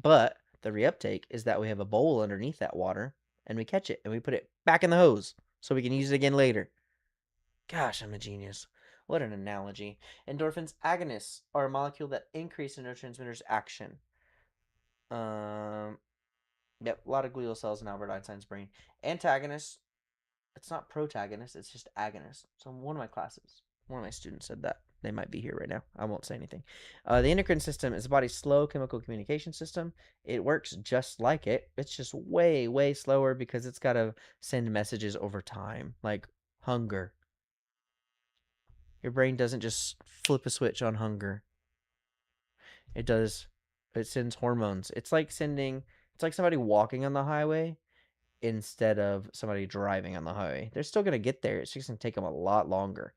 [SPEAKER 1] But the reuptake is that we have a bowl underneath that water and we catch it and we put it back in the hose so we can use it again later. Gosh, I'm a genius. What an analogy. Endorphins agonists are a molecule that increase a neurotransmitter's action. Yep, a lot of glial cells in Albert Einstein's brain. Antagonists, it's not protagonist, it's just agonist. So one of my students said that. They might be here right now. I won't say anything. The endocrine system is the body's slow chemical communication system. It works just like it. It's just way, way slower because it's got to send messages over time, like hunger. Your brain doesn't just flip a switch on hunger. It does. It sends hormones. It's like somebody walking on the highway instead of somebody driving on the highway. They're still going to get there. It's just going to take them a lot longer.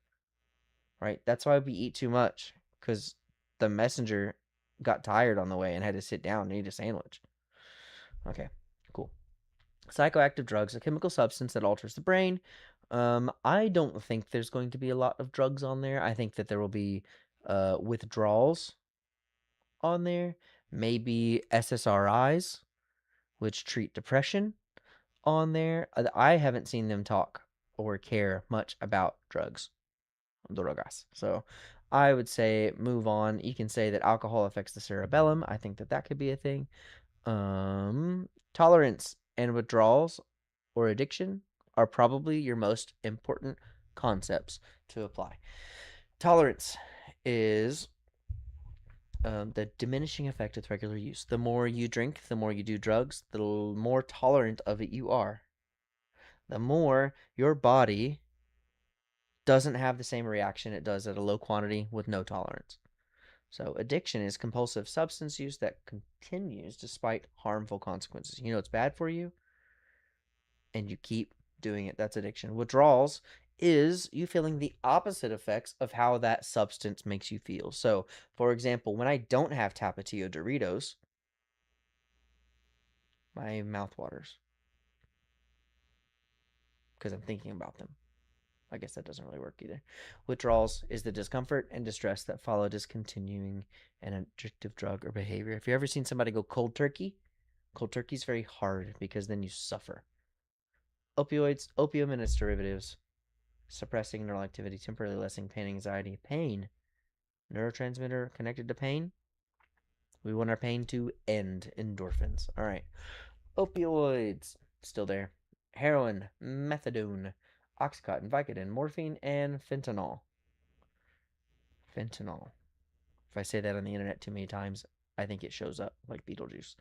[SPEAKER 1] Right? That's why we eat too much, because the messenger got tired on the way and had to sit down and eat a sandwich. Okay, cool. Psychoactive drugs, a chemical substance that alters the brain. I don't think there's going to be a lot of drugs on there. I think that there will be withdrawals on there, Maybe SSRIs, which treat depression, on there. I haven't seen them talk or care much about drugs, drogas. So I would say move on. You can say that alcohol affects the cerebellum. I think that that could be a thing. Tolerance and withdrawals or addiction are probably your most important concepts to apply. Tolerance is the diminishing effect with regular use. The more you drink, the more you do drugs, the more tolerant of it you are. The more your body doesn't have the same reaction it does at a low quantity with no tolerance. So, addiction is compulsive substance use that continues despite harmful consequences. You know it's bad for you, and you keep doing it. That's addiction. Withdrawals is you feeling the opposite effects of how that substance makes you feel. So, for example, when I don't have Tapatio Doritos, my mouth waters because I'm thinking about them. I guess that doesn't really work either. Withdrawals is the discomfort and distress that follow discontinuing an addictive drug or behavior. If you ever seen somebody go cold turkey is very hard because then you suffer. Opioids, opium and its derivatives, suppressing neural activity, temporarily lessening pain, anxiety. Pain, neurotransmitter connected to pain. We want our pain to end. Endorphins. All right. Opioids, still there. Heroin, methadone, oxycontin, Vicodin, morphine, and fentanyl. Fentanyl. If I say that on the internet too many times, I think it shows up like Beetlejuice.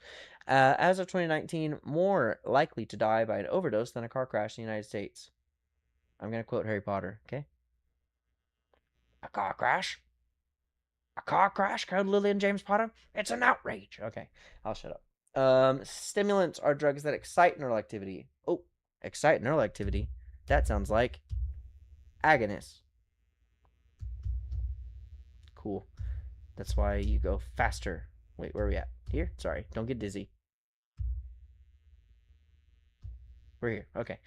[SPEAKER 1] As of 2019, more likely to die by an overdose than a car crash in the United States. I'm going to quote Harry Potter, okay? A car crash? A car crash? Code Lily and James Potter? It's an outrage. Okay, I'll shut up. Stimulants are drugs that excite neural activity. Oh, excite neural activity. That sounds like agonists. Cool. That's why you go faster. Wait, where are we at? Here? Sorry, don't get dizzy. We're here. Okay.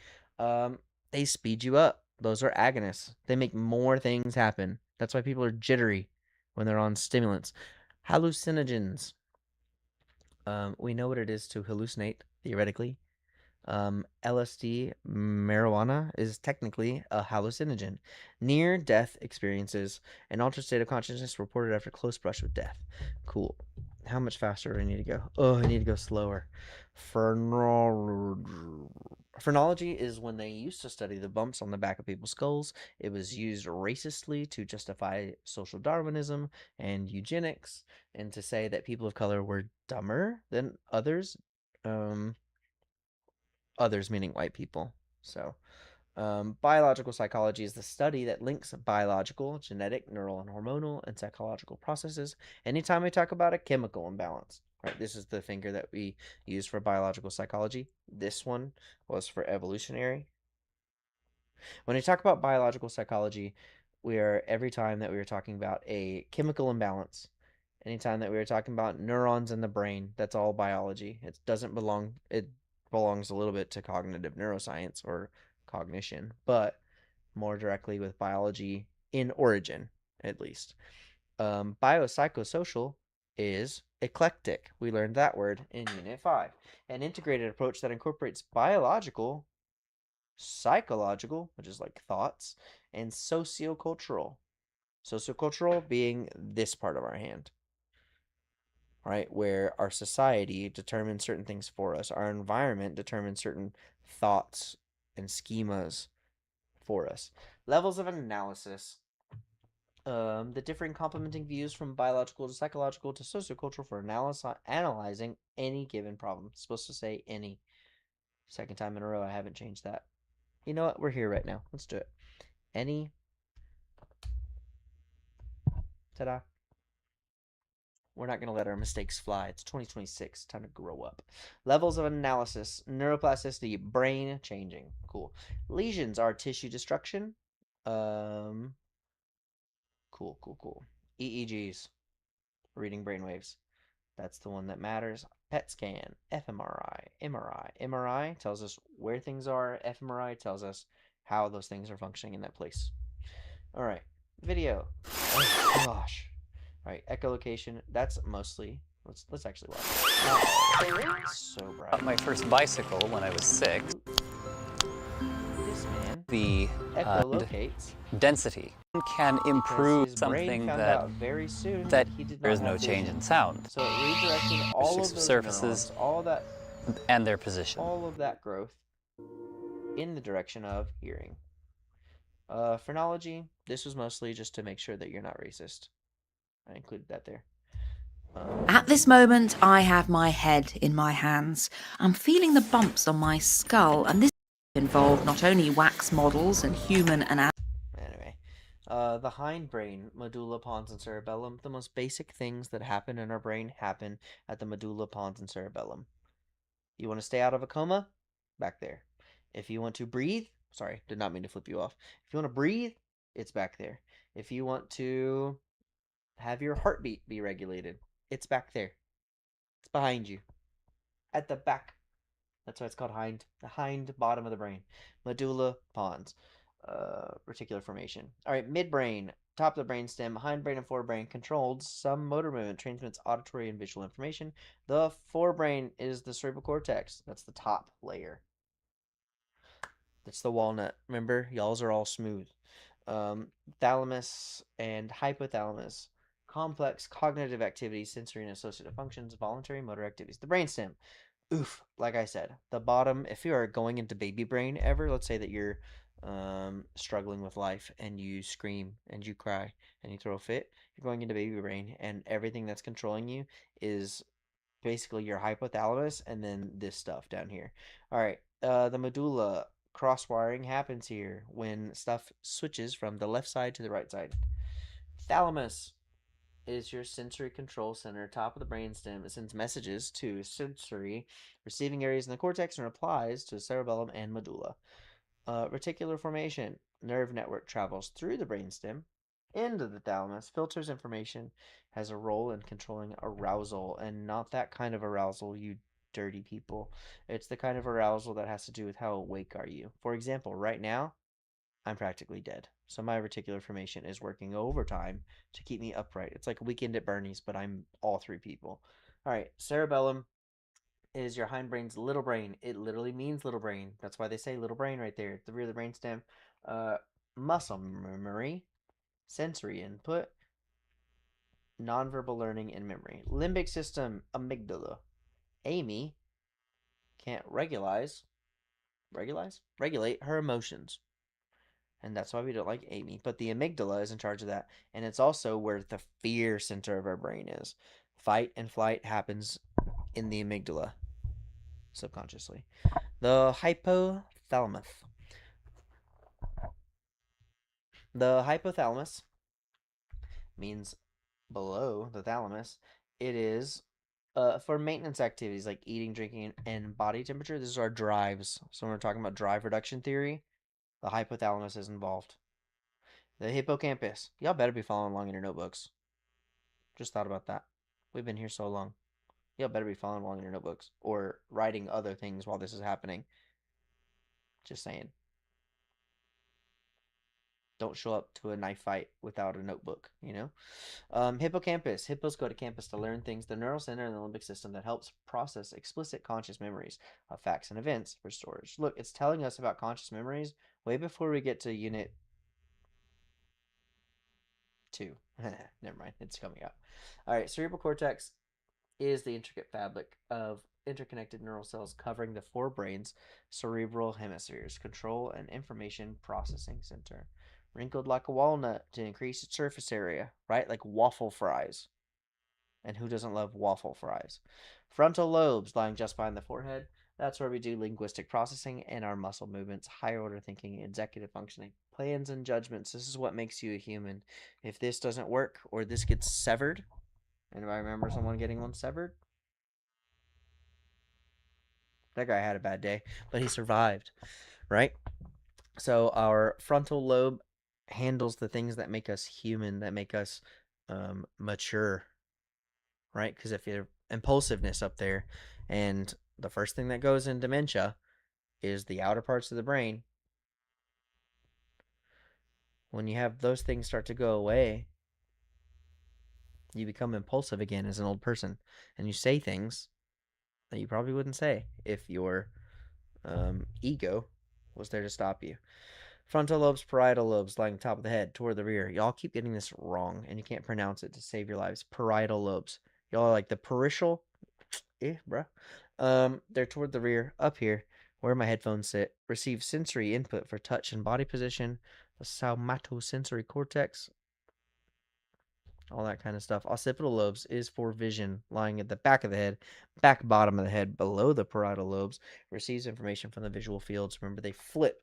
[SPEAKER 1] They speed you up. Those are agonists. They make more things happen. That's why people are jittery when they're on stimulants. Hallucinogens. We know what it is to hallucinate, theoretically. LSD, marijuana, is technically a hallucinogen. Near death experiences, an altered state of consciousness reported after close brush with death. Cool. How much faster do I need to go? Oh, I need to go slower. Phrenology is when they used to study the bumps on the back of people's skulls. It was used racistly to justify social Darwinism and eugenics, and to say that people of color were dumber than others. Um, Others meaning white people. So, biological psychology is the study that links biological, genetic, neural, and hormonal and psychological processes. Anytime we talk about a chemical imbalance, right? This is the finger that we use for biological psychology. This one was for evolutionary. When we talk about biological psychology, we are every time that we are talking about a chemical imbalance, anytime that we are talking about neurons in the brain, that's all biology. It doesn't belong, it belongs a little bit to cognitive neuroscience or cognition, but more directly with biology in origin, at least. Biopsychosocial is eclectic. We learned that word in Unit 5. An integrated approach that incorporates biological, psychological, which is like thoughts, and sociocultural. Sociocultural being this part of our hand, right? Where our society determines certain things for us, our environment determines certain thoughts and schemas for us. Levels of analysis. The differing complementing views from biological to psychological to sociocultural for analyzing any given problem. It's supposed to say any. Second time in a row, I haven't changed that. You know what? We're here right now. Let's do it. Any. Ta-da. We're not going to let our mistakes fly. It's 2026. Time to grow up. Levels of analysis. Neuroplasticity. Brain changing. Cool. Lesions are tissue destruction. Um. Cool. EEGs. Reading brainwaves. That's the one that matters. PET scan. fMRI. MRI. MRI tells us where things are. fMRI tells us how those things are functioning in that place. All right. Video. Oh, gosh. All right. Echolocation. That's mostly Let's actually watch it. Not all of it. It's so bright.
[SPEAKER 2] My first bicycle when I was 6.
[SPEAKER 1] This man
[SPEAKER 2] The
[SPEAKER 1] echolocates
[SPEAKER 2] density can
[SPEAKER 1] because
[SPEAKER 2] improve
[SPEAKER 1] his brain
[SPEAKER 2] something
[SPEAKER 1] found
[SPEAKER 2] that
[SPEAKER 1] out very soon
[SPEAKER 2] that
[SPEAKER 1] he did
[SPEAKER 2] there
[SPEAKER 1] not
[SPEAKER 2] is no
[SPEAKER 1] have
[SPEAKER 2] change
[SPEAKER 1] vision.
[SPEAKER 2] in sound.
[SPEAKER 1] So it redirected all of
[SPEAKER 2] Characteristics of
[SPEAKER 1] those
[SPEAKER 2] surfaces
[SPEAKER 1] neurons,
[SPEAKER 2] and their position.
[SPEAKER 1] all of that growth in the direction of hearing. Phrenology, this was mostly just to make sure that you're not racist. I included that there.
[SPEAKER 3] At this moment, I have my head in my hands. I'm feeling the bumps on my skull, and this involved not only wax models and human anatomy.
[SPEAKER 1] Anyway, the hindbrain, medulla, pons, and cerebellum. The most basic things that happen in our brain happen at the medulla, pons, and cerebellum. You want to stay out of a coma? Back there. If you want to breathe, sorry, did not mean to flip you off. If you want to breathe, it's back there. If you want to have your heartbeat be regulated, it's back there. It's behind you. At the back. That's why it's called the hind bottom of the brain. Medulla, pons, reticular formation. All right, midbrain, top of the brainstem, hindbrain and forebrain controls some motor movement, transmits auditory and visual information. The forebrain is the cerebral cortex. That's the top layer. That's the walnut. Remember, y'all's are all smooth. Thalamus and hypothalamus. Complex cognitive activities, sensory and associative functions, voluntary motor activities. The brainstem. Oof, like I said, the bottom, if you are going into baby brain ever, let's say that you're struggling with life and you scream and you cry and you throw a fit, you're going into baby brain and everything that's controlling you is basically your hypothalamus and then this stuff down here. All right, the medulla cross wiring happens here when stuff switches from the left side to the right side. Thalamus is your sensory control center, top of the brainstem. It sends messages to sensory receiving areas in the cortex and replies to cerebellum and medulla. Reticular formation, nerve network travels through the brainstem into the thalamus, filters information, has a role in controlling arousal, and not that kind of arousal, you dirty people. It's the kind of arousal that has to do with how awake are you. For example, right now, I'm practically dead. So my reticular formation is working overtime to keep me upright. It's like a weekend at Bernie's, but I'm all three people. All right, cerebellum is your hindbrain's little brain. It literally means little brain. That's why they say little brain right there at the rear of the brainstem. Uh, Muscle memory, sensory input, nonverbal learning, and memory. Limbic system, amygdala. Amy can't regulate her emotions. And that's why we don't like Amy. But the amygdala is in charge of that. And it's also where the fear center of our brain is. Fight and flight happens in the amygdala, subconsciously. The hypothalamus. The hypothalamus means below the thalamus. It is for maintenance activities like eating, drinking, and body temperature. This is our drives. So when we're talking about drive reduction theory, the hypothalamus is involved. The hippocampus. Y'all better be following along in your notebooks. Just thought about that. We've been here so long. Y'all better be following along in your notebooks or writing other things while this is happening. Just saying. Don't show up to a knife fight without a notebook, you know? Hippocampus. Hippos go to campus to learn things. The neural center in the limbic system that helps process explicit conscious memories of facts and events for storage. Look, it's telling us about conscious memories way before we get to unit 2. Never mind. It's coming up. All right. Cerebral cortex is the intricate fabric of interconnected neural cells covering the four brains, cerebral hemispheres, control and information processing center. Wrinkled like a walnut to increase its surface area, right? Like waffle fries. And who doesn't love waffle fries? Frontal lobes lying just behind the forehead. That's where we do linguistic processing and our muscle movements, higher order thinking, executive functioning, plans and judgments. This is what makes you a human. If this doesn't work or this gets severed, and if I remember someone getting one severed, that guy had a bad day, but he survived, right? So our frontal lobe handles the things that make us human, that make us mature, right? Because if you have impulsiveness up there, and the first thing that goes in dementia is the outer parts of the brain, when you have those things start to go away, You become impulsive again as an old person, and you say things that you probably wouldn't say if your ego was there to stop you. Frontal lobes, parietal lobes, lying top of the head, toward the rear. Y'all keep getting this wrong, and you can't pronounce it to save your lives. Parietal lobes. Y'all are like the parietal. Bruh. They're toward the rear, up here, where my headphones sit. Receive sensory input for touch and body position. The somatosensory cortex, all that kind of stuff. Occipital lobes is for vision, lying at the back of the head, back bottom of the head, below the parietal lobes. Receives information from the visual fields. Remember, they flip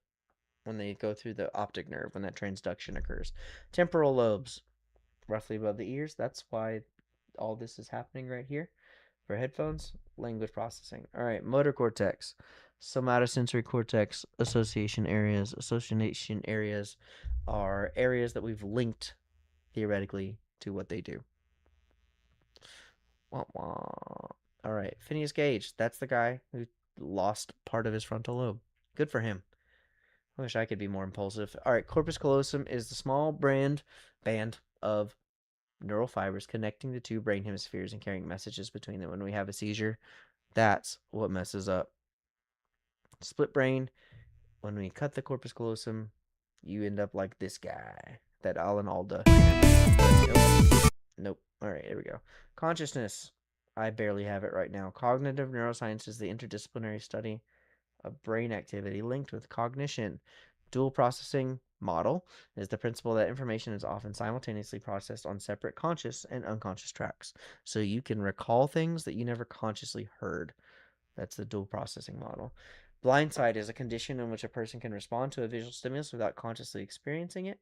[SPEAKER 1] when they go through the optic nerve when that transduction occurs. Temporal lobes, roughly above the ears. That's why all this is happening right here. For headphones, language processing. All right, motor cortex, somatosensory cortex, association areas. Association areas are areas that we've linked theoretically to what they do. Wah, wah. All right, Phineas Gage. That's the guy who lost part of his frontal lobe. Good for him. I wish I could be more impulsive. All right, corpus callosum is the small band of neural fibers connecting the two brain hemispheres and carrying messages between them. When we have a seizure, that's what messes up. Split brain, when we cut the corpus callosum, you end up like this guy, that Alan Alda. Nope. Nope. All right, here we go. Consciousness. I barely have it right now. Cognitive neuroscience is the interdisciplinary study of brain activity linked with cognition. Dual processing model is the principle that information is often simultaneously processed on separate conscious and unconscious tracks. So you can recall things that you never consciously heard. That's the dual processing model. Blindsight is a condition in which a person can respond to a visual stimulus without consciously experiencing it.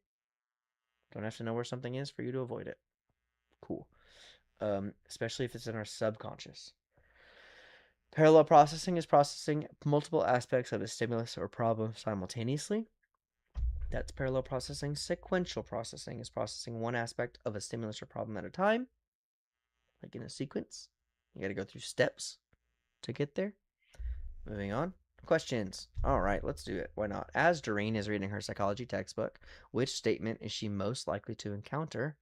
[SPEAKER 1] Don't have to know where something is for you to avoid it. Cool. Especially if it's in our subconscious. Parallel processing is processing multiple aspects of a stimulus or problem simultaneously. That's parallel processing. Sequential processing is processing one aspect of a stimulus or problem at a time, like in a sequence. You got to go through steps to get there. Moving on. Questions. All right, let's do it. Why not? As Doreen is reading her psychology textbook, which statement is she most likely to encounter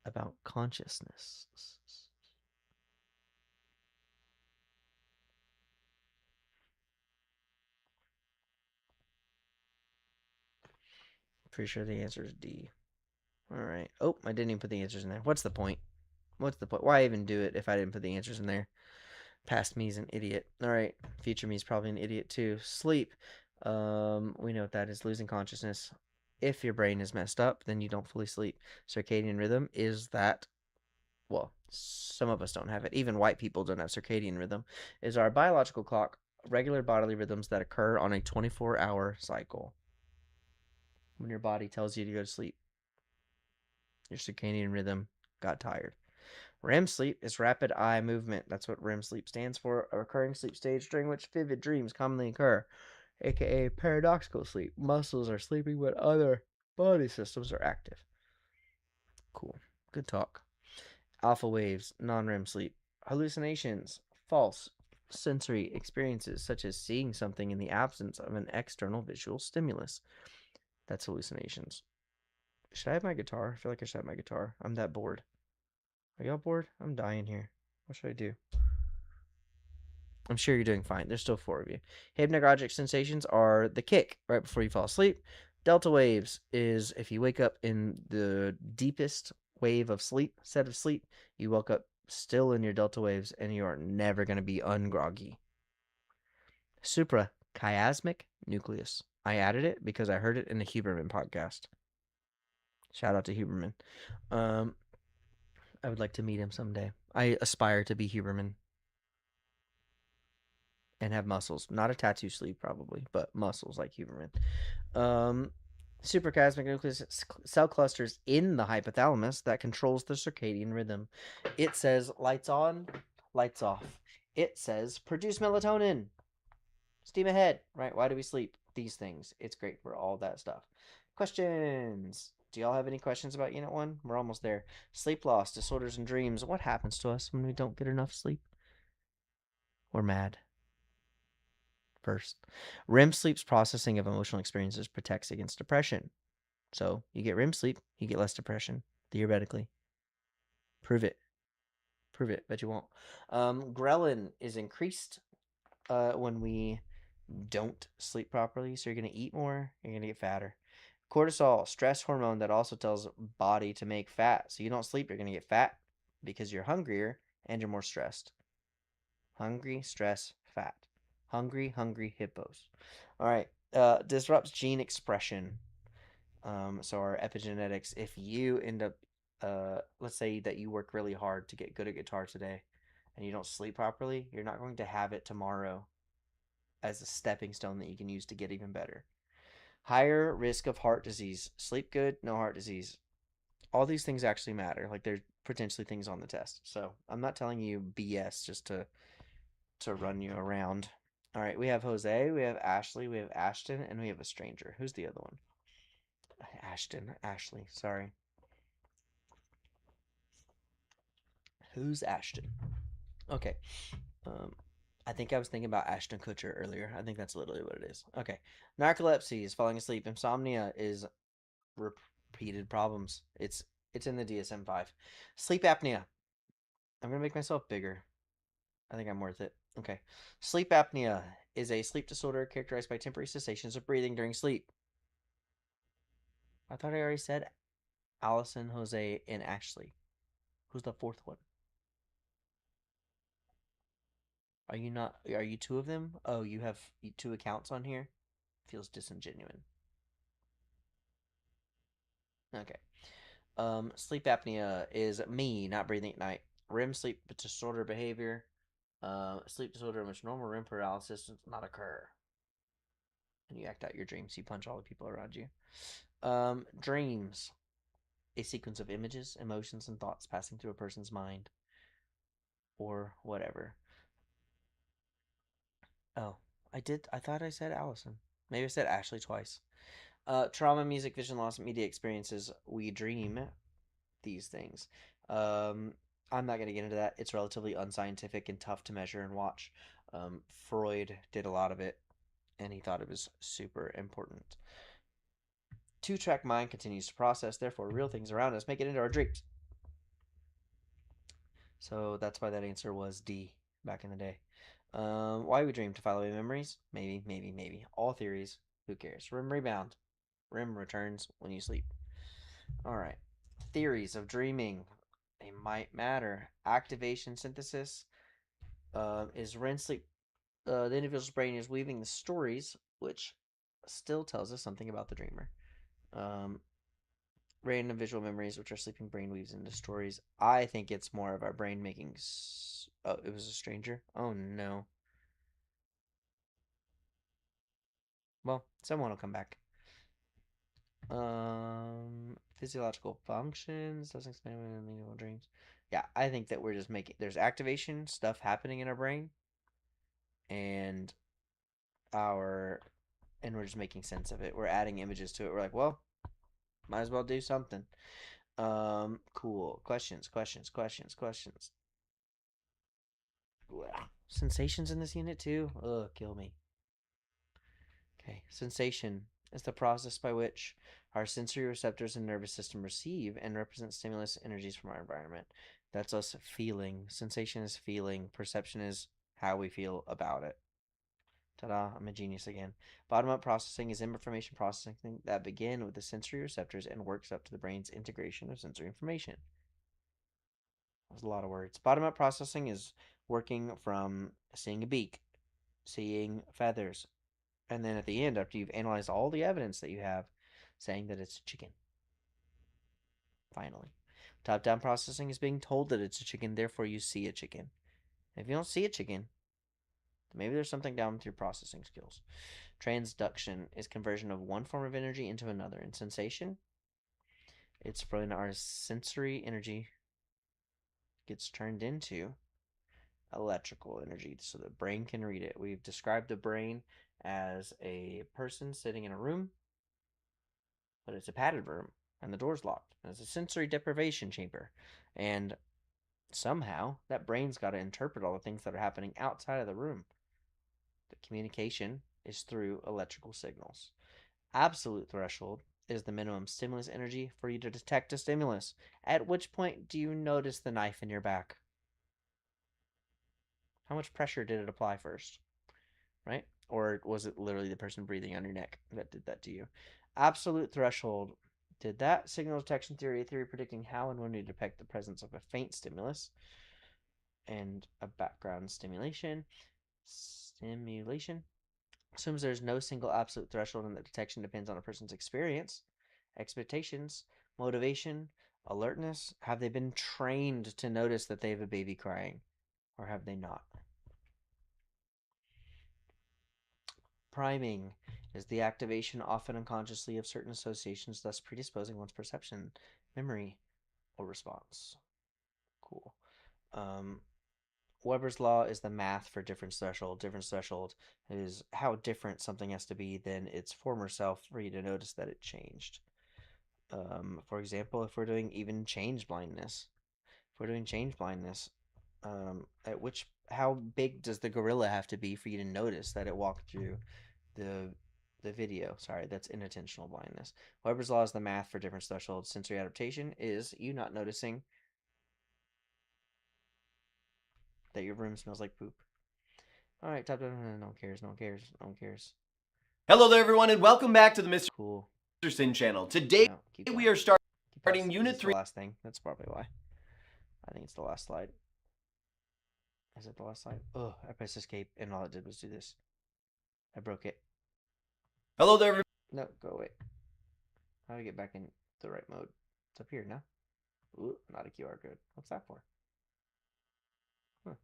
[SPEAKER 1] about consciousness? Pretty sure the answer is D. All right. Oh, I didn't even put the answers in there. What's the point? What's the point? Why even do it if I didn't put the answers in there? Past me's an idiot. All right. Future me's probably an idiot too. Sleep. We know what that is. Losing consciousness. If your brain is messed up, then you don't fully sleep. Circadian rhythm is that. Well, some of us don't have it. Even white people don't have circadian rhythm. Is our biological clock regular bodily rhythms that occur on a 24-hour cycle. When your body tells you to go to sleep, your circadian rhythm got tired. REM sleep is rapid eye movement. That's what REM sleep stands for. A recurring sleep stage during which vivid dreams commonly occur, aka paradoxical sleep. Muscles are sleeping, but other body systems are active. Cool. Good talk. Alpha waves, non-REM sleep. Hallucinations, false sensory experiences such as seeing something in the absence of an external visual stimulus. That's hallucinations. Should I have my guitar? I feel like I should have my guitar. I'm that bored. Are y'all bored? I'm dying here. What should I do? I'm sure you're doing fine. There's still 4 of you. Hypnagogic sensations are the kick right before you fall asleep. Delta waves is if you wake up in the deepest wave of sleep, set of sleep, you woke up still in your delta waves and you are never going to be ungroggy. Suprachiasmic nucleus. I added it because I heard it in the Huberman podcast. Shout out to Huberman. I would like to meet him someday. I aspire to be Huberman and have muscles. Not a tattoo sleeve, probably, but muscles like Huberman. Suprachiasmatic nucleus cell clusters in the hypothalamus that controls the circadian rhythm. It says lights on, lights off. It says produce melatonin. Steam ahead, right? Why do we sleep? These things. It's great for all that stuff. Questions. Do y'all have any questions about Unit 1? We're almost there. Sleep loss, disorders, and dreams. What happens to us when we don't get enough sleep? We're mad. First, REM sleep's processing of emotional experiences protects against depression. So you get REM sleep, you get less depression, theoretically. Prove it. Prove it. Bet you won't. Ghrelin is increased when we don't sleep properly. So you're going to eat more, you're going to get fatter. Cortisol, stress hormone that also tells body to make fat. So you don't sleep, you're going to get fat because you're hungrier and you're more stressed. Hungry, stress, fat. Hungry, hungry hippos. All right. Disrupts gene expression. So our epigenetics, if you end up, let's say that you work really hard to get good at guitar today and you don't sleep properly, you're not going to have it tomorrow as a stepping stone that you can use to get even better. Higher risk of heart disease. Sleep good, no heart disease. All these things actually matter. Like there's potentially things on the test. So I'm not telling you BS just to run you around. All right, we have Jose, we have Ashley, we have Ashton, and we have a stranger. Who's the other one? Ashton, Ashley. Sorry. Who's Ashton? Okay. Um, I think I was thinking about Ashton Kutcher earlier. I think that's literally what it is. Okay. Narcolepsy is falling asleep. Insomnia is repeated problems. It's in the DSM-5. Sleep apnea. I'm gonna make myself bigger. I think I'm worth it. Okay. Sleep apnea is a sleep disorder characterized by temporary cessations of breathing during sleep. I thought I already said Allison, Jose, and Ashley. Who's the fourth one? Are you not? Are you two of them? Oh, you have two accounts on here? Feels disingenuous. Okay. Sleep apnea is me not breathing at night. REM sleep disorder behavior. Sleep disorder in which normal REM paralysis does not occur. And you act out your dreams. You punch all the people around you. Dreams. A sequence of images, emotions, and thoughts passing through a person's mind. Or whatever. Oh, I thought I said Allison. Maybe I said Ashley twice. Trauma, music, vision loss, media experiences. We dream these things. Um, I'm not going to get into that. It's relatively unscientific and tough to measure and watch. Freud did a lot of it, and he thought it was super important. Two-track mind continues to process, therefore, real things around us make it into our dreams. So that's why that answer was D back in the day. Why we dream to file away memories? Maybe, maybe, maybe. All theories. Who cares? REM rebound. REM returns when you sleep. All right. Theories of dreaming. They might matter. Activation synthesis is REM sleep. The individual's brain is weaving the stories, which still tells us something about the dreamer. Um, Random visual memories, which our sleeping brain weaves into stories. I think it's more of our brain making. Oh, it was a stranger. Oh no. Well, someone will come back. Physiological functions doesn't explain meaningful dreams. Yeah, I think that we're just making there's activation stuff happening in our brain, and our and we're just making sense of it. We're adding images to it. We're like, well, might as well do something. Cool. Questions. Blah. Sensations in this unit too. Ugh, kill me. Okay, sensation is the process by which our sensory receptors and nervous system receive and represent stimulus energies from our environment. That's us feeling. Sensation is feeling. Perception is how we feel about it. Ta-da, I'm a genius again. Bottom-up processing is information processing that begin with the sensory receptors and works up to the brain's integration of sensory information. That was a lot of words. Bottom-up processing is working from seeing a beak, seeing feathers, and then at the end, after you've analyzed all the evidence that you have, saying that it's a chicken. Finally. Top down processing is being told that it's a chicken, therefore you see a chicken. If you don't see a chicken, maybe there's something down with your processing skills. Transduction is conversion of one form of energy into another. In sensation, it's when our sensory energy gets turned into electrical energy so the brain can read it. We've described the brain as a person sitting in a room, but it's a padded room and the door's locked. And it's a sensory deprivation chamber. And somehow that brain's got to interpret all the things that are happening outside of the room. The communication is through electrical signals. Absolute threshold is the minimum stimulus energy for you to detect a stimulus. At which point do you notice the knife in your back? How much pressure did it apply first? Right? Or was it literally the person breathing on your neck that did that to you? Absolute threshold. Did that signal detection theory, a theory predicting how and when we detect the presence of a faint stimulus and a background stimulation? Stimulation assumes there's no single absolute threshold and that detection depends on a person's experience, expectations, motivation, alertness. Have they been trained to notice that they have a baby crying, or have they not? Priming is the activation, often unconsciously, of certain associations, thus predisposing one's perception, memory, or response. Cool. Um, Weber's law is the math for difference threshold. Difference threshold is how different something has to be than its former self for you to notice that it changed. For example, if we're doing even change blindness, how big does the gorilla have to be for you to notice that it walked through the the video? Sorry, that's inattentional blindness. Weber's law is the math for difference threshold. Sensory adaptation is you not noticing that your room smells like poop. All right, top down. No one cares. No one cares. No one cares.
[SPEAKER 4] Hello there, everyone, and welcome back to the Mr.
[SPEAKER 1] Cool.
[SPEAKER 4] Sin channel. Today,
[SPEAKER 1] No,
[SPEAKER 4] we are starting Unit
[SPEAKER 1] Is
[SPEAKER 4] 3.
[SPEAKER 1] the last thing. That's probably why. I think it's the last slide. Is it the last slide? Oh, I pressed escape, and all it did was do this. I broke it.
[SPEAKER 4] Hello there, everyone.
[SPEAKER 1] No, go away. How do I get back in the right mode? It's up here now. Ooh, not a QR code. What's that for? Huh.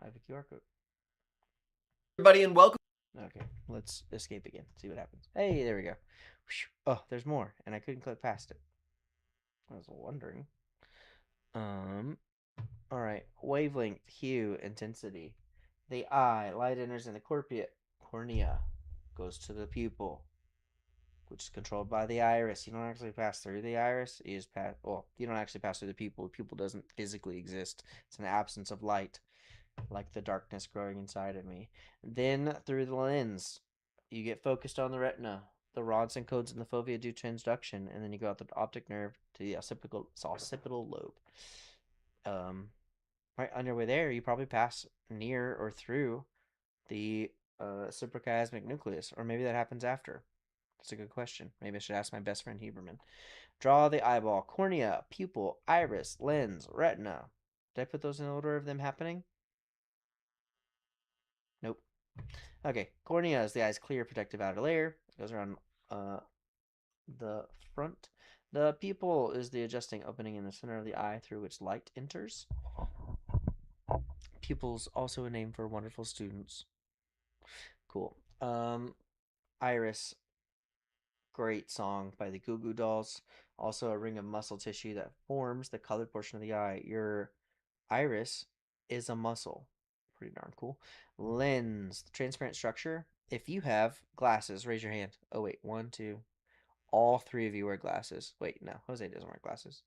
[SPEAKER 1] I have a QR code.
[SPEAKER 4] Everybody, and welcome.
[SPEAKER 1] Okay, let's escape again. See what happens. Hey, there we go. Oh, there's more, and I couldn't click past it. I was wondering. All right. Wavelength, hue, intensity. The eye, light enters in the cornea, goes to the pupil, which is controlled by the iris. You don't actually pass through the iris. You just pass. Well, you don't actually pass through the pupil. The pupil doesn't physically exist. It's an absence of light, like the darkness growing inside of me. Then through the lens, you get focused on the retina. The rods and cones in the fovea do transduction, and then you go out the optic nerve to the occipital lobe. Right on your way there, you probably pass near or through the suprachiasmatic nucleus, or maybe that happens after. That's a good question. Maybe I should ask my best friend Huberman. Draw the eyeball, cornea, pupil, iris, lens, retina. Did I put those in order of them happening? Nope. Okay, cornea is the eye's clear protective outer layer. It goes around the front. The pupil is the adjusting opening in the center of the eye through which light enters. Pupils also a name for wonderful students. Cool. Iris, great song by the Goo Goo Dolls. Also a ring of muscle tissue that forms the colored portion of the eye. Your iris is a muscle. Pretty darn cool. Lens, the transparent structure. If you have glasses, raise your hand. Oh wait, one, two. All three of you wear glasses. Wait, no, Jose doesn't wear glasses.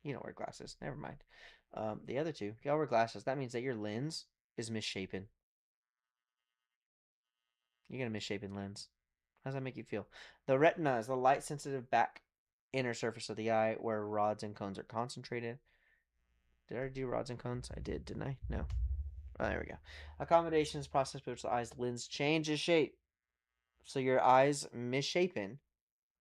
[SPEAKER 1] You don't wear glasses. Never mind. The other two, y'all wear glasses. That means that your lens is misshapen. You got a misshapen lens. How does that make you feel? The retina is the light-sensitive back inner surface of the eye where rods and cones are concentrated. Did I do rods and cones? I did, didn't I? No. Oh, there we go. Accommodation is process by which the eye's lens changes shape. So your eye's misshapen,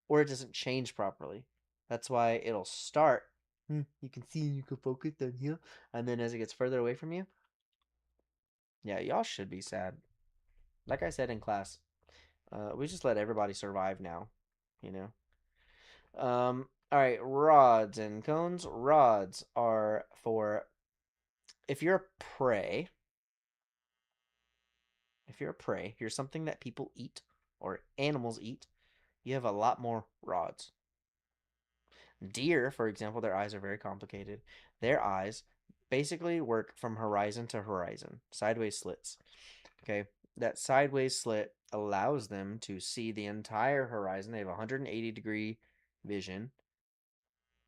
[SPEAKER 1] or it doesn't change properly. That's why it'll start. You can see and you can focus on here. And then as it gets further away from you, yeah, y'all should be sad. Like I said in class, we just let everybody survive now, you know? All right, rods and cones. Rods are for if you're a prey. If you're a prey, if you're something that people eat or animals eat, you have a lot more rods. Deer, for example, their eyes are very complicated. Their eyes basically work from horizon to horizon, sideways slits. Okay, that sideways slit allows them to see the entire horizon. They have 180-degree vision.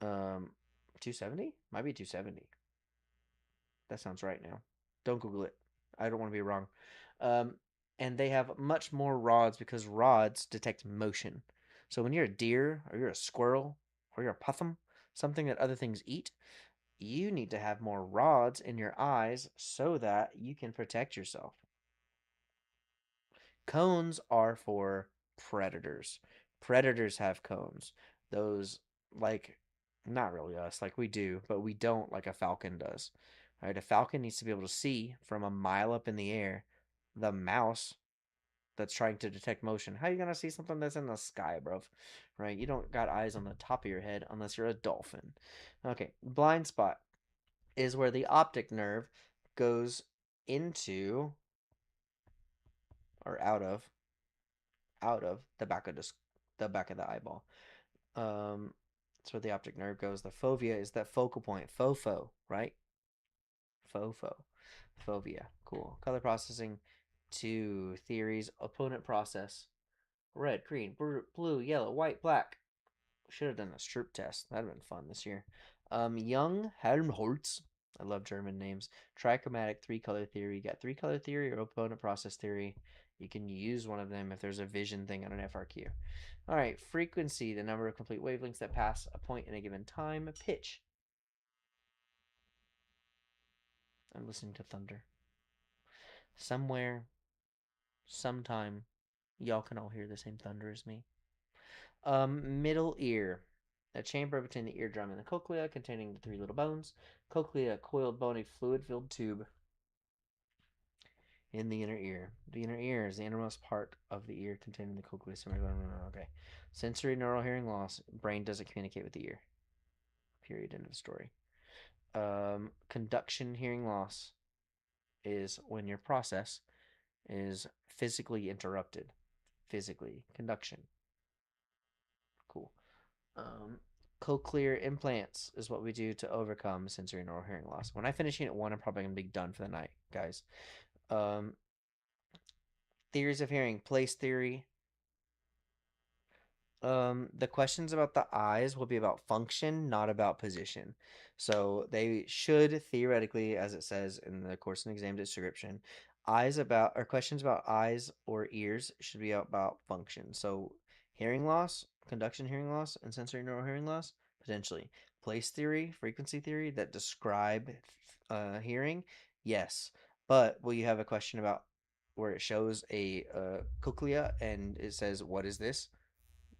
[SPEAKER 1] 270? Might be 270. That sounds right now. Don't Google it. I don't want to be wrong. Um, and they have much more rods because rods detect motion. So when you're a deer or you're a squirrel or you're a possum, something that other things eat, you need to have more rods in your eyes so that you can protect yourself. Cones are for predators. Predators have cones. Those, like, not really us, like we do, but we don't like a falcon does. All right, a falcon needs to be able to see from a mile up in the air the mouse that's trying to detect motion. How are you gonna see something that's in the sky, bro? Right? You don't got eyes on the top of your head unless you're a dolphin. Okay, blind spot is where the optic nerve goes into or out of the back of the eyeball. That's where the optic nerve goes. The fovea is that focal point. Fofo, right? Fofo. Fovea. Cool. Color processing. 2 theories. Opponent process. Red, green, blue, yellow, white, black. Should have done a Stroop test. That'd have been fun this year. Young Helmholtz. I love German names. Trichromatic 3-color theory. You got 3-color theory or opponent process theory. You can use one of them if there's a vision thing on an FRQ. All right, frequency, the number of complete wavelengths that pass a point in a given time. Pitch. I'm listening to thunder. Somewhere, sometime, y'all can all hear the same thunder as me. Middle ear. A chamber between the eardrum and the cochlea containing the 3 little bones. Cochlea, a coiled bony fluid-filled tube in the inner ear. The inner ear is the innermost part of the ear containing the cochlea. Okay. Sensory neural hearing loss. Brain doesn't communicate with the ear. Period. End of the story. Conduction hearing loss is when your process is physically interrupted. Physically. Conduction. Cool. Cochlear implants is what we do to overcome sensory neural hearing loss. When I finish Unit 1, I'm probably going to be done for the night, guys. Theories of hearing. Place theory. The questions about the eyes will be about function, not about position. So they should theoretically, as it says in the course and exam description, questions about eyes or ears should be about function. So hearing loss, conduction hearing loss, and sensory neural hearing loss, potentially. Place theory, frequency theory that describe hearing, yes. But will you have a question about where it shows a cochlea and it says, what is this?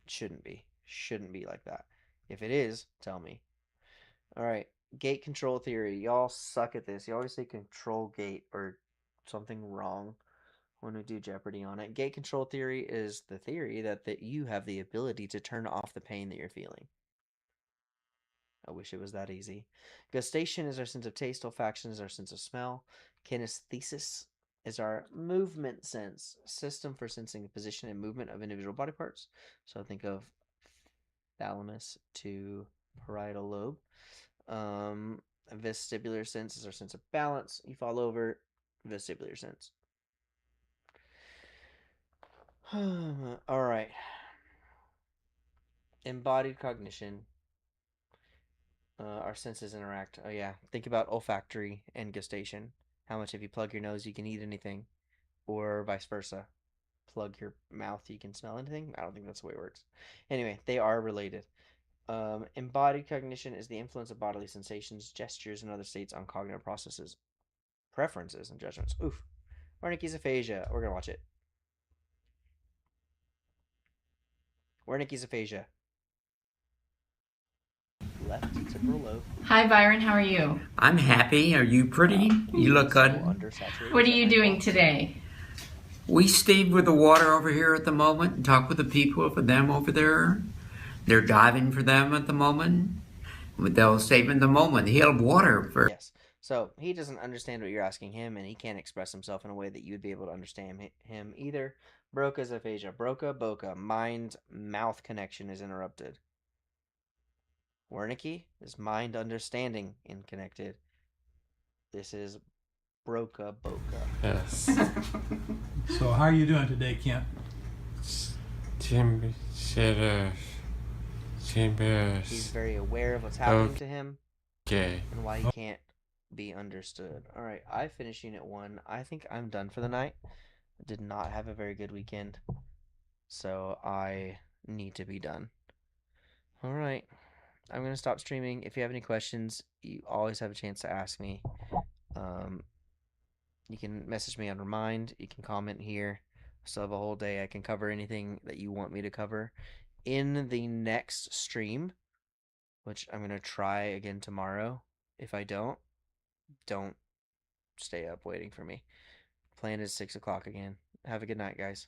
[SPEAKER 1] Shouldn't be. Shouldn't be like that. If it is, tell me. All right. Gate control theory. Y'all suck at this. You always say control gate or something wrong when we do Jeopardy on it. Gate control theory is the theory that you have the ability to turn off the pain that you're feeling. I wish it was that easy. Gustation is our sense of taste. Olfaction is our sense of smell. Kinesthesis is our movement sense system for sensing the position and movement of individual body parts. So think of thalamus to parietal lobe. Vestibular sense is our sense of balance. You fall over, vestibular sense. All right. Embodied cognition. Our senses interact. Oh yeah, think about olfactory and gustation. How much if you plug your nose you can eat anything, or vice versa. Plug your mouth you can smell anything. I don't think that's the way it works. Anyway, they are related. Embodied cognition is the influence of bodily sensations, gestures, and other states on cognitive processes, preferences, and judgments. Oof. Wernicke's aphasia. We're gonna watch it. Wernicke's aphasia. Left temporal lobe.
[SPEAKER 5] Hi, Byron. How are you?
[SPEAKER 6] I'm happy. Are you pretty? You look good.
[SPEAKER 5] What are you doing today?
[SPEAKER 6] We stayed with the water over here at the moment and talked with the people for them over there. They're diving for them at the moment. They'll save in the moment. He'll have water for.
[SPEAKER 1] Yes. So he doesn't understand what you're asking him, and he can't express himself in a way that you would be able to understand him either. Broca's aphasia. Broca, Boca. Mind-mouth connection is interrupted. Wernicke is mind understanding connected. This is Broca Boca.
[SPEAKER 7] Yes.
[SPEAKER 8] So how are you doing today, Kent?
[SPEAKER 1] He's very aware of what's happening to him.
[SPEAKER 7] Okay.
[SPEAKER 1] And why he can't be understood. Alright, I finished Unit 1. I think I'm done for the night. I did not have a very good weekend. So I need to be done. All right. I'm going to stop streaming. If you have any questions, you always have a chance to ask me. You can message me on Remind. You can comment here. I still have a whole day. I can cover anything that you want me to cover in the next stream, which I'm going to try again tomorrow. If I don't stay up waiting for me. Plan is 6 o'clock again. Have a good night, guys.